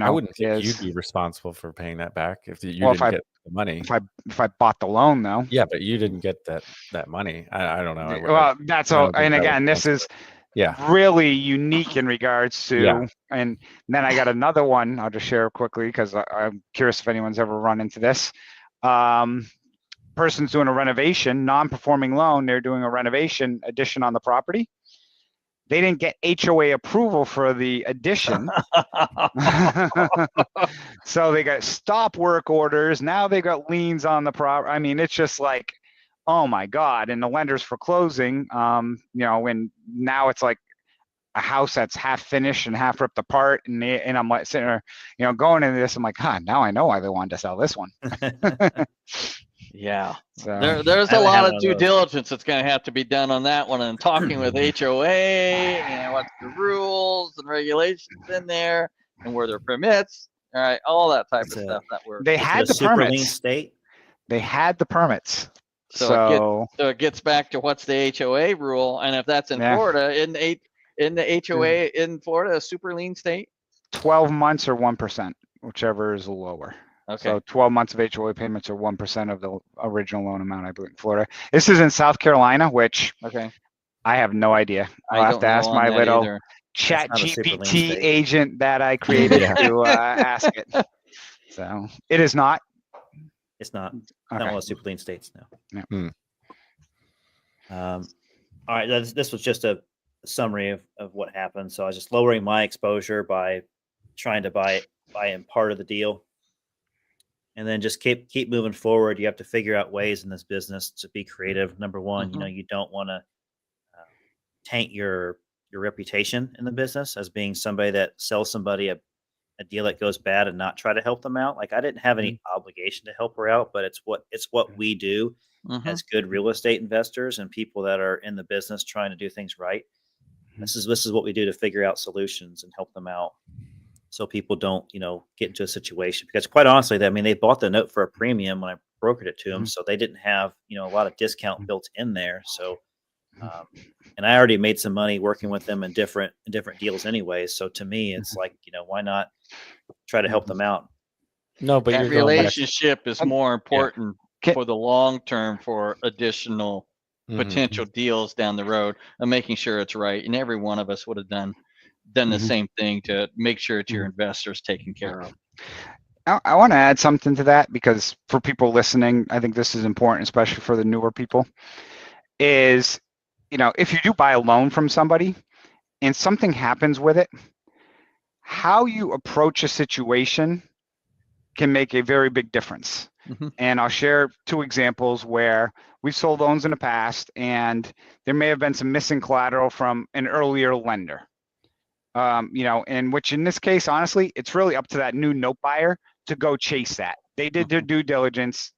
I wouldn't think you'd be responsible for paying that back if you didn't get the money. If I bought the loan though. Yeah, but you didn't get that money. I don't know. Well, that's all. And again, this is really unique in regards to, and then I got another one I'll just share quickly, because I'm curious if anyone's ever run into this. Person's doing a renovation, non-performing loan. They're doing a renovation addition on the property. They didn't get HOA approval for the addition. So they got stop work orders. Now they got liens on the property. I mean, it's just like, oh my God. And the lender's foreclosing, and now it's like a house that's half finished and half ripped apart. And I'm like sitting there, going into this, I'm like, now I know why they wanted to sell this one. Yeah. So There's a lot of due diligence that's going to have to be done on that one, and talking with HOA and what's the rules and regulations in there, and where there are permits, all right, all that type of stuff that they had the super lean permits. state. They had the permits. So it gets back to what's the HOA rule, and if that's in Florida, in the HOA in Florida, a super lean state, 12 months or 1%, whichever is lower. Okay. So 12 months of HOA payments are 1% of the original loan amount, I believe, in Florida. This is in South Carolina, which I have no idea. I'll have to ask my little chat GPT agent that I created to ask it. So it is not. It's not. Not one of those super lean states now. Yeah. All right. This was just a summary of what happened. So I was just lowering my exposure by trying to buy in part of the deal. and then just keep moving forward. You have to figure out ways in this business to be creative. Number one, Mhm. you don't want to taint your reputation in the business as being somebody that sells somebody a deal that goes bad and not try to help them out. Like, I didn't have any obligation to help her out, but it's what we do Mhm. as good real estate investors and people that are in the business trying to do things right. This is what we do to figure out solutions and help them out, so people don't get into a situation. Because quite honestly, they bought the note for a premium when I brokered it to them, so they didn't have a lot of discount built in there. So and I already made some money working with them in different deals anyway. So to me, it's like, why not try to help them out? No, but That you're going back. relationship is more important Can- for the long term for additional Mhm. potential deals down the road and making sure it's right. And every one of us would have done the same thing to make sure it's your investors taken care of. I want to add something to that, because for people listening, I think this is important, especially for the newer people, is, if you do buy a loan from somebody and something happens with it, how you approach a situation can make a very big difference. Mhm. And I'll share 2 examples where we've sold loans in the past and there may have been some missing collateral from an earlier lender. And which in this case, honestly, it's really up to that new note buyer to go chase that. They did their due diligence,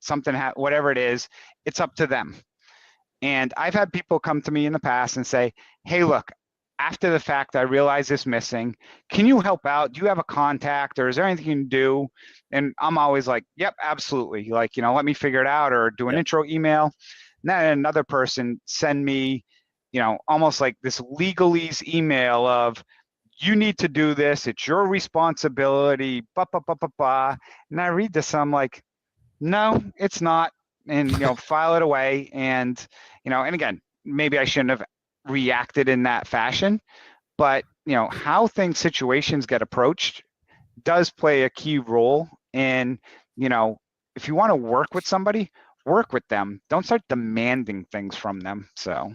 whatever it is, it's up to them. And I've had people come to me in the past and say, hey, look, after the fact, I realize this missing. Can you help out? Do you have a contact, or is there anything you can do? And I'm always like, yep, absolutely. Like, let me figure it out, or do an intro email. And then another person send me, almost like this legalese email of, you need to do this. It's your responsibility. And I read this, and I'm like, no, it's not. And, file it away. And, and again, maybe I shouldn't have reacted in that fashion, but, how situations get approached does play a key role in, if you want to work with somebody, work with them. Don't start demanding things from them. So.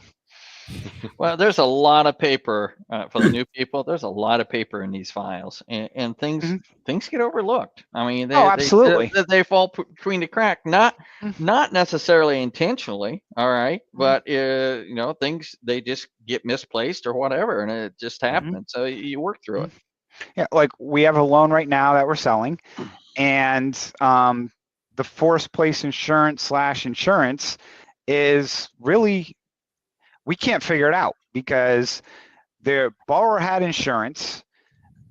Well, there's a lot of paper for the new people. There's a lot of paper in these files, and things get overlooked. I mean, absolutely. they fall between the crack, not necessarily intentionally. All right, but things, they just get misplaced or whatever, and it just happens. So you work through it. Yeah, like we have a loan right now that we're selling, and the forced place insurance is really, we can't figure it out, because the borrower had insurance,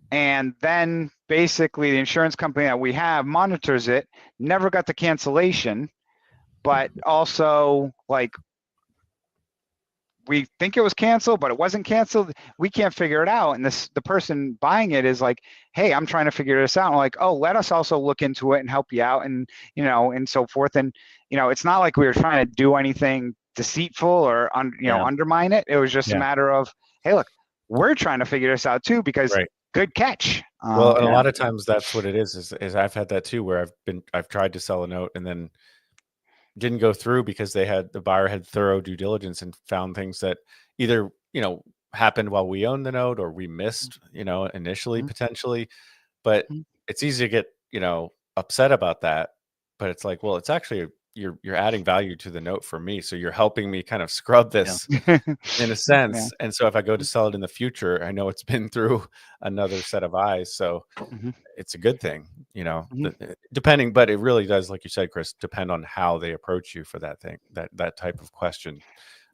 and then basically the insurance company that we have monitors it, never got the cancellation, but also, like, we think it was canceled, but it wasn't canceled. We can't figure it out. And the person buying it is like, hey, I'm trying to figure this out. And I'm like, oh, let us also look into it and help you out, and, and so forth. And, it's not like we were trying to do anything deceitful or, undermine it. It was just a matter of, hey, look, we're trying to figure this out too, because good catch. Well, and a lot of times that's what it is I've had that too, where I've tried to sell a note and then didn't go through because the buyer had thorough due diligence and found things that either, happened while we owned the note, or we missed, initially potentially. But it's easy to get, upset about that. But it's like, well, it's actually, you're adding value to the note for me. So you're helping me kind of scrub this in a sense. And so if I go to sell it in the future, I know it's been through another set of eyes. So it's a good thing, depending, but it really does, like you said, Chris, depend on how they approach you for that thing, that type of question.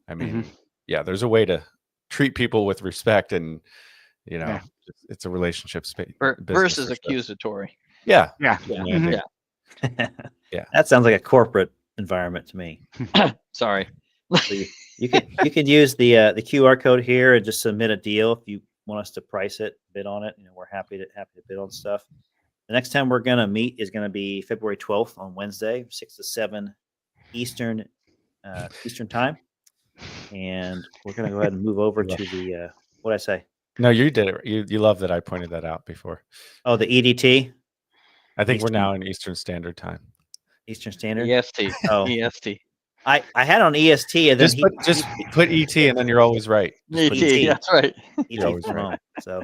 I mean, there's a way to treat people with respect, and, it's a relationship space versus accusatory. Yeah. That sounds like a corporate environment to me. Sorry. So you could use the QR code here and just submit a deal if you want us to price it, bid on it. We're happy to bid on stuff. The next time we're gonna meet is gonna be February 12th on Wednesday, 6 to 7 Eastern time, and we're gonna go ahead and move over to the what did I say? No, you did it. You love that I pointed that out before. Oh, the EDT. I think we're now in Eastern Standard Time. Eastern Standard. EST. Oh, EST. I had on EST, and then just put ET, and then you're always right. ET. That's right. ET always right. So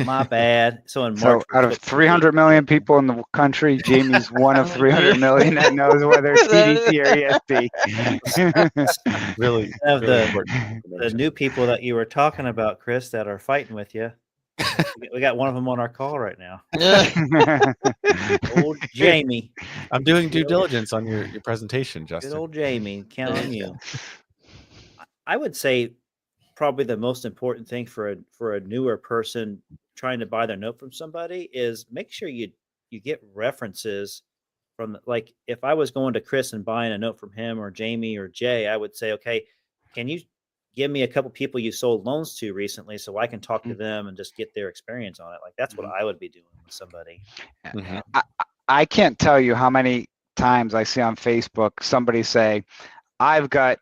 My bad. So in So March, we're out of supposed to 300 be- million people in the country, Jamie's one of 300 million that knows whether it's BDC or ESP. Really, Have really the- important the information. new people that you were talking about, Chris, that are fighting with you. We got one of them on our call right now. Old Jamie. I'm doing due Good old- diligence on your presentation, Good Justin. old Jamie. Count on There you you. I would say probably the most important thing for a newer person trying to buy their note from somebody is make sure you get references from like if I was going to Chris and buying a note from him or Jamie or Jay, I would say, okay, can you give me a couple people you sold loans to recently so I can talk to them and just get their experience on it. Like that's what I would be doing with somebody. Mhm. I can't tell you how many times I see on Facebook somebody say, I've got,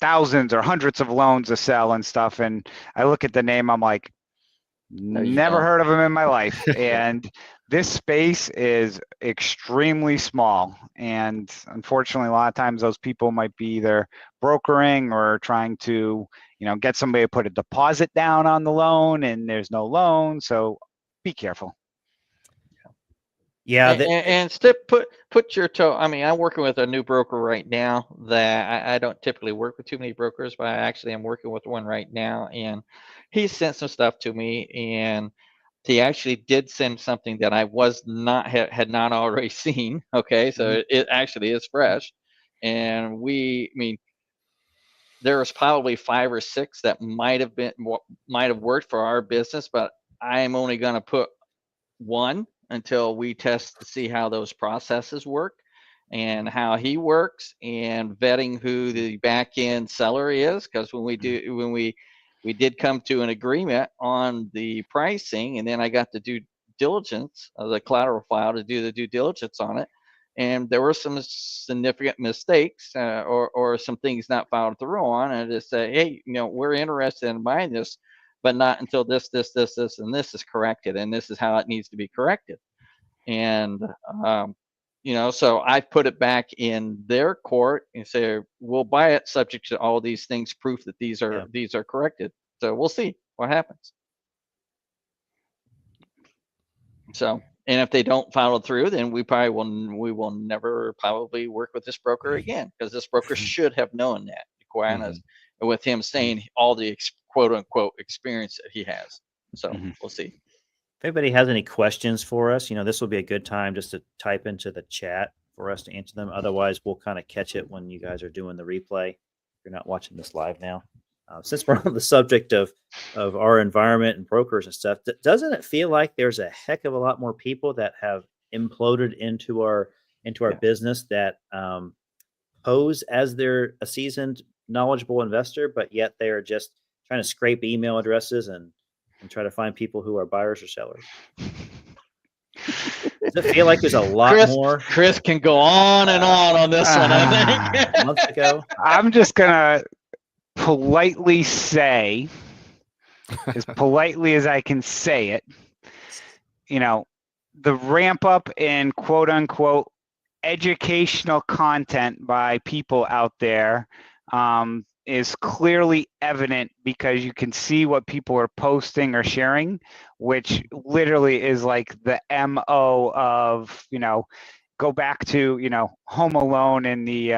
thousands or hundreds of loans to sell and stuff. And I look at the name, I'm like, you never don't. heard of him in my life. And this space is extremely small. And unfortunately, a lot of times those people might be either brokering or trying to, get somebody to put a deposit down on the loan and there's no loan. So be careful. Yeah, and put your toe. I mean, I'm working with a new broker right now that I don't typically work with too many brokers, but I actually am working with one right now, and he sent some stuff to me, and he actually did send something that I was not had not already seen. Okay, so it actually is fresh, and I mean, there was probably 5 or 6 that might have worked for our business, but I'm only going to put one until we test to see how those processes work and how he works and vetting who the back end seller is. Because when we did come to an agreement on the pricing, and then I got the due diligence of the collateral file to do the due diligence on it. And there were some significant mistakes or some things not followed through on. And I just say, hey, we're interested in buying this, but not until this, and this is corrected, and this is how it needs to be corrected. And so I put it back in their court and say we'll buy it subject to all these things, proof that these are corrected. So we'll see what happens. So, and if they don't follow through, then we will never probably work with this broker again, because this broker should have known that, quite honest, with him saying all the quote unquote experience that he has. So we'll see. If anybody has any questions for us, this will be a good time just to type into the chat for us to answer them. Otherwise, we'll kind of catch it when you guys are doing the replay. If you're not watching this live now. Since we're on the subject of our environment and brokers and stuff, doesn't it feel like there's a heck of a lot more people that have imploded into our business that pose as they're a seasoned, knowledgeable investor, but yet they are just trying to scrape email addresses and try to find people who are buyers or sellers? Does it feel like there's a lot more? Chris can go on and on this one, I think. Months ago. I'm just going to politely say, as politely as I can say it, the ramp up in quote unquote educational content by people out there is clearly evident, because you can see what people are posting or sharing, which literally is like the MO of, go back to, Home Alone and the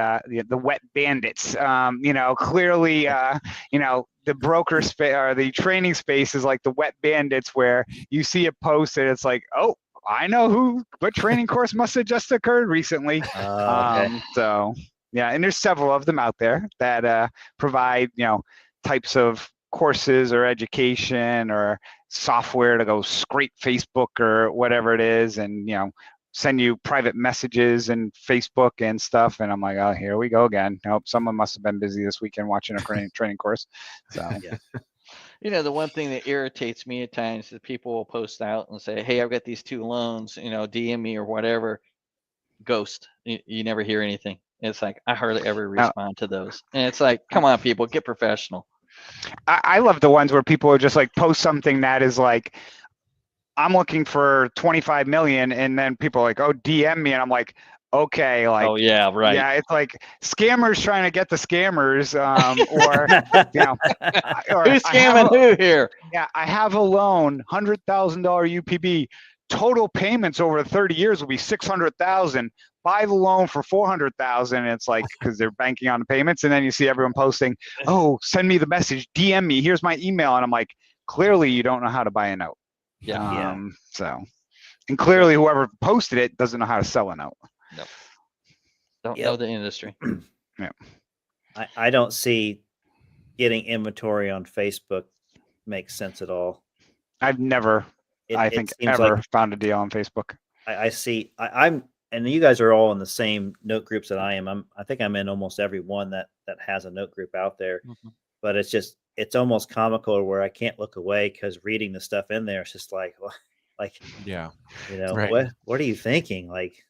wet bandits. Clearly, the broker space or the training space is like the wet bandits, where you see a post and it's like, oh, I know what training course must have just occurred recently. Okay. So yeah, and there's several of them out there that provide, types of courses or education or software to go scrape Facebook or whatever it is, and send you private messages and Facebook and stuff. And I'm like, oh, here we go again. Nope, someone must have been busy this weekend watching a training course. So yeah. The one thing that irritates me at times is people will post out and say, hey, I've got these 2 loans, DM me or whatever. Ghost. You never hear anything. It's like, I hardly ever respond to those. And it's like, come on, people, get professional. I love the ones where people are just like post something that is like, I'm looking for 25 million, and then people are like, oh, DM me, and I'm like, okay, like, Oh yeah, right. yeah, it's like scammers trying to get the scammers, or you know, or Who's I have scamming who here? yeah, I have a loan, $100,000 UPB. Total payments over 30 years will be 600,000. Buy the loan for 400,000. It's like, because they're banking on the payments, and then you see everyone posting, "Oh, send me the message, DM me. Here's my email," and I'm like, clearly you don't know how to buy a note. Yeah. So, and clearly whoever posted it doesn't know how to sell a note. Nope. Don't Yep. know the industry. Yeah. I don't see getting inventory on Facebook makes sense at all. I've never, I It think, seems ever like found a deal on Facebook. I see. I'm, and you guys are all in the same note groups that I am. I think I'm in almost every one that has a note group out there. Mhm. But it's almost comical where I can't look away because reading the stuff in there, it's just like, Yeah. you know, Right. what are you thinking? Like,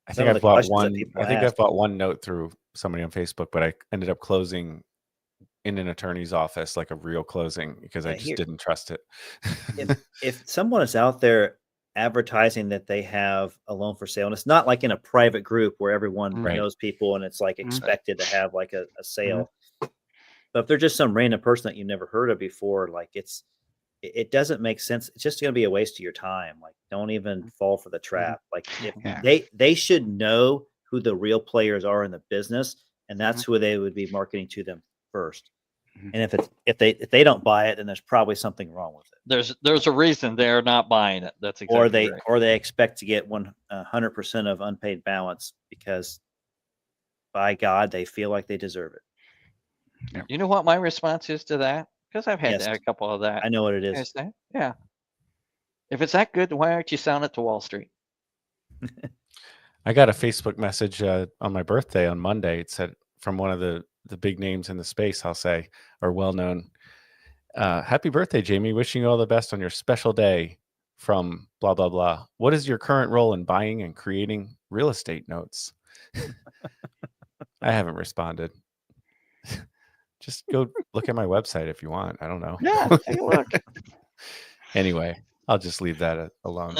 I some think of I've the bought questions that one. people I think ask. I've bought one note through somebody on Facebook, but I ended up closing in an attorney's office, like a real closing, because I Yeah, just here- didn't trust it. If someone is out there advertising that they have a loan for sale, and it's not like in a private group where everyone Right. knows people and it's like Mhm. expected to have like a sale. But if they're just some random person that you never heard of before, like it doesn't make sense. It's just going to be a waste of your time. Like, don't even fall for the trap. Like, if Yeah. they should know who the real players are in the business, and that's who they would be marketing to them first. Mhm. And if they don't buy it, then there's probably something wrong with it. There's a reason they're not buying it. That's exactly right. Or they expect to get 100% of unpaid balance because, by God, they feel like they deserve it. You know what my response is to that? Because I've had Yes. a couple of that. I know what it I is. say, yeah. If it's that good, then why aren't you selling it to Wall Street? I got a Facebook message on my birthday on Monday. It said from one of the big names in the space, I'll say, or well known. Happy birthday, Jamie. Wishing you all the best on your special day from blah, blah, blah. What is your current role in buying and creating real estate notes? I haven't responded. Just go look at my website if you want. I don't know. Yeah, take a look. Anyway, I'll just leave that alone.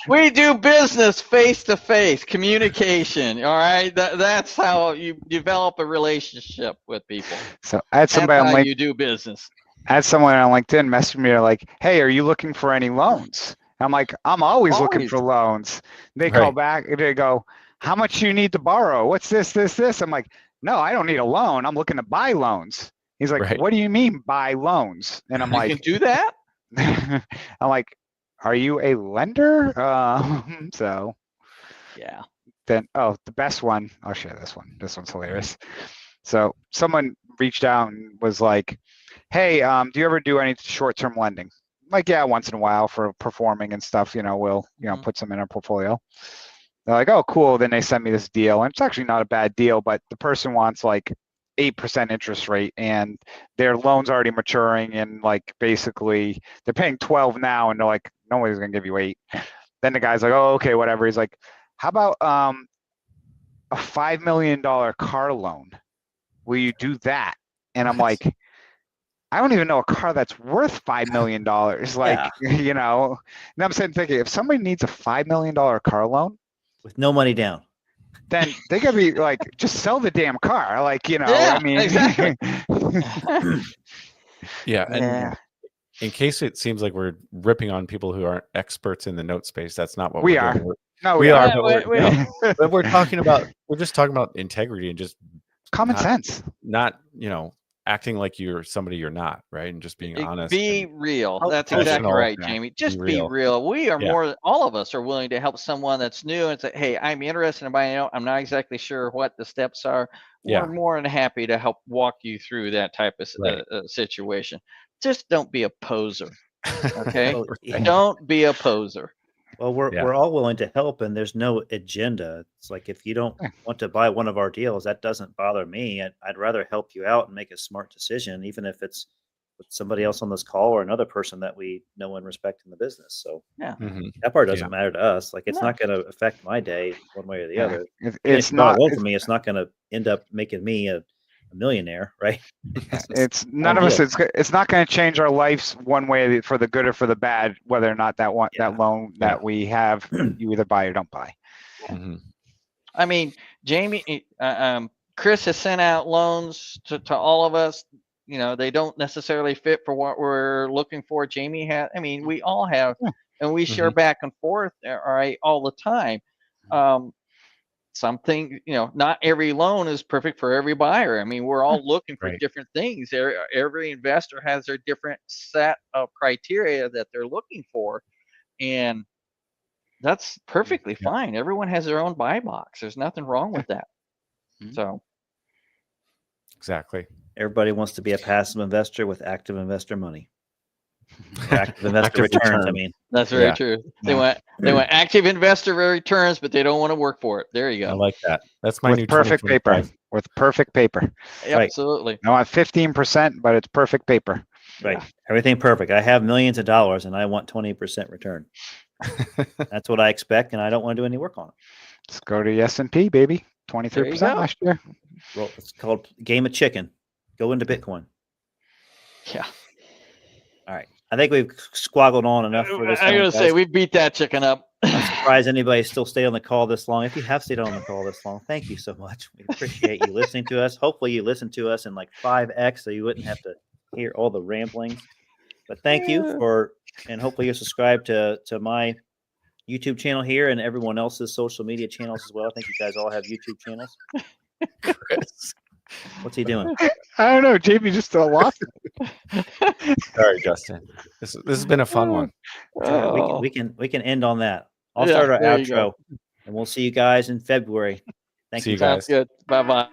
We do business face to face, communication. All right, that's how you develop a relationship with people. So I had somebody That's on how LinkedIn. you do business. I had someone on LinkedIn message me like, "Hey, are you looking for any loans?" I'm like, "I'm always looking for loans." They call back. They go, "How much do you need to borrow? What's this? I'm like, "No, I don't need a loan. I'm looking to buy loans." He's like, Right. "What do you mean buy loans?" And I'm You like, can do that? I'm like, "Are you a lender?" So Yeah. then, the best one. I'll share this one. This one's hilarious. So someone reached out and was like, "Hey, do you ever do any short-term lending?" I'm like, yeah, once in a while for performing and stuff. We'll put some in our portfolio. They're like, "Oh, cool." Then they send me this deal, and it's actually not a bad deal, but the person wants like 8% interest rate, and their loan's already maturing, and like basically they're paying 12 now, and they're like, nobody's gonna give you 8. Then the guy's like, "Oh, okay, whatever." He's like, "How about a $5 million car loan? Will you do that?" And I'm like, I don't even know a car that's worth $5 million. Like, and I'm sitting thinking, if somebody needs a $5 million car loan With no money down. then they gotta be like, just sell the damn car. Like, Yeah, I mean, exactly. Yeah. And yeah, in case it seems like we're ripping on people who aren't experts in the note space, that's not what we we're are. doing. No, We are, Yeah, but we're talking about, we're just talking about integrity and just common not- sense. not, acting like you're somebody you're not, right? And just being honest. Be and real. Oh, That's professional. exactly right, Yeah. Jamie. Just Be be real. real. We are Yeah. all of us are willing to help someone that's new and say, "Hey, I'm interested in buying out. I'm not exactly sure what the steps are." Yeah. We're more than happy to help walk you through that type of Right. situation. Just don't be a poser. Okay? Well, yeah. Don't be a poser. Well, we're all willing to help, and there's no agenda. It's like, if you don't want to buy one of our deals, that doesn't bother me. I'd rather help you out and make a smart decision, even if it's with somebody else on this call or another person that we know and respect in the business. So Mhm. that part doesn't matter to us. Like, it's No. not going to affect my day one way or the Yeah. other. It's Even if you buy a not. loan for me, it's not going to end up making me a millionaire, right? It's none of us. It's not going to change our lives one way for the good or for the bad, whether or not that loan that we have, you either buy or don't buy. Mm-hmm. I mean, Jamie, Chris has sent out loans to all of us. You know, they don't necessarily fit for what we're looking for. Jamie had, I mean, we all have, and we share back and forth, all right, all the time. Something, you know, not every loan is perfect for every buyer. I mean, we're all looking for different things. Every investor has their different set of criteria that they're looking for. And that's perfectly fine. Everyone has their own buy box. There's nothing wrong with that. So exactly. Everybody wants to be a passive investor with active investor money. Active investor Active returns. return. I mean, that's very true. They want active investor returns, but they don't want to work for it. There you go. I like that. That's my new perfect paper. 2025. With perfect paper. Yeah, absolutely. I want 15%, but it's perfect paper. Right. Everything perfect. I have millions of dollars and I want 20% return. That's what I expect, and I don't want to do any work on it. Let's go to the S&P, baby. 23% last year. Well, it's called game of chicken. Go into Bitcoin. Yeah. All right. I think we've squaggled on enough for this. I'm going to say we beat that chicken up. I'm surprised anybody still stayed on the call this long. If you have stayed on the call this long, thank you so much. We appreciate you listening to us. Hopefully you listened to us in like 5X so you wouldn't have to hear all the ramblings. But thank you and hopefully you're subscribed to my YouTube channel here and everyone else's social media channels as well. I think you guys all have YouTube channels. Chris. What's he doing? I don't know. JB just lost it. Sorry, Justin. This has been a fun one. We can end on that. I'll start our outro, and we'll see you guys in February. Thank you. See you guys. Sounds good. Bye-bye.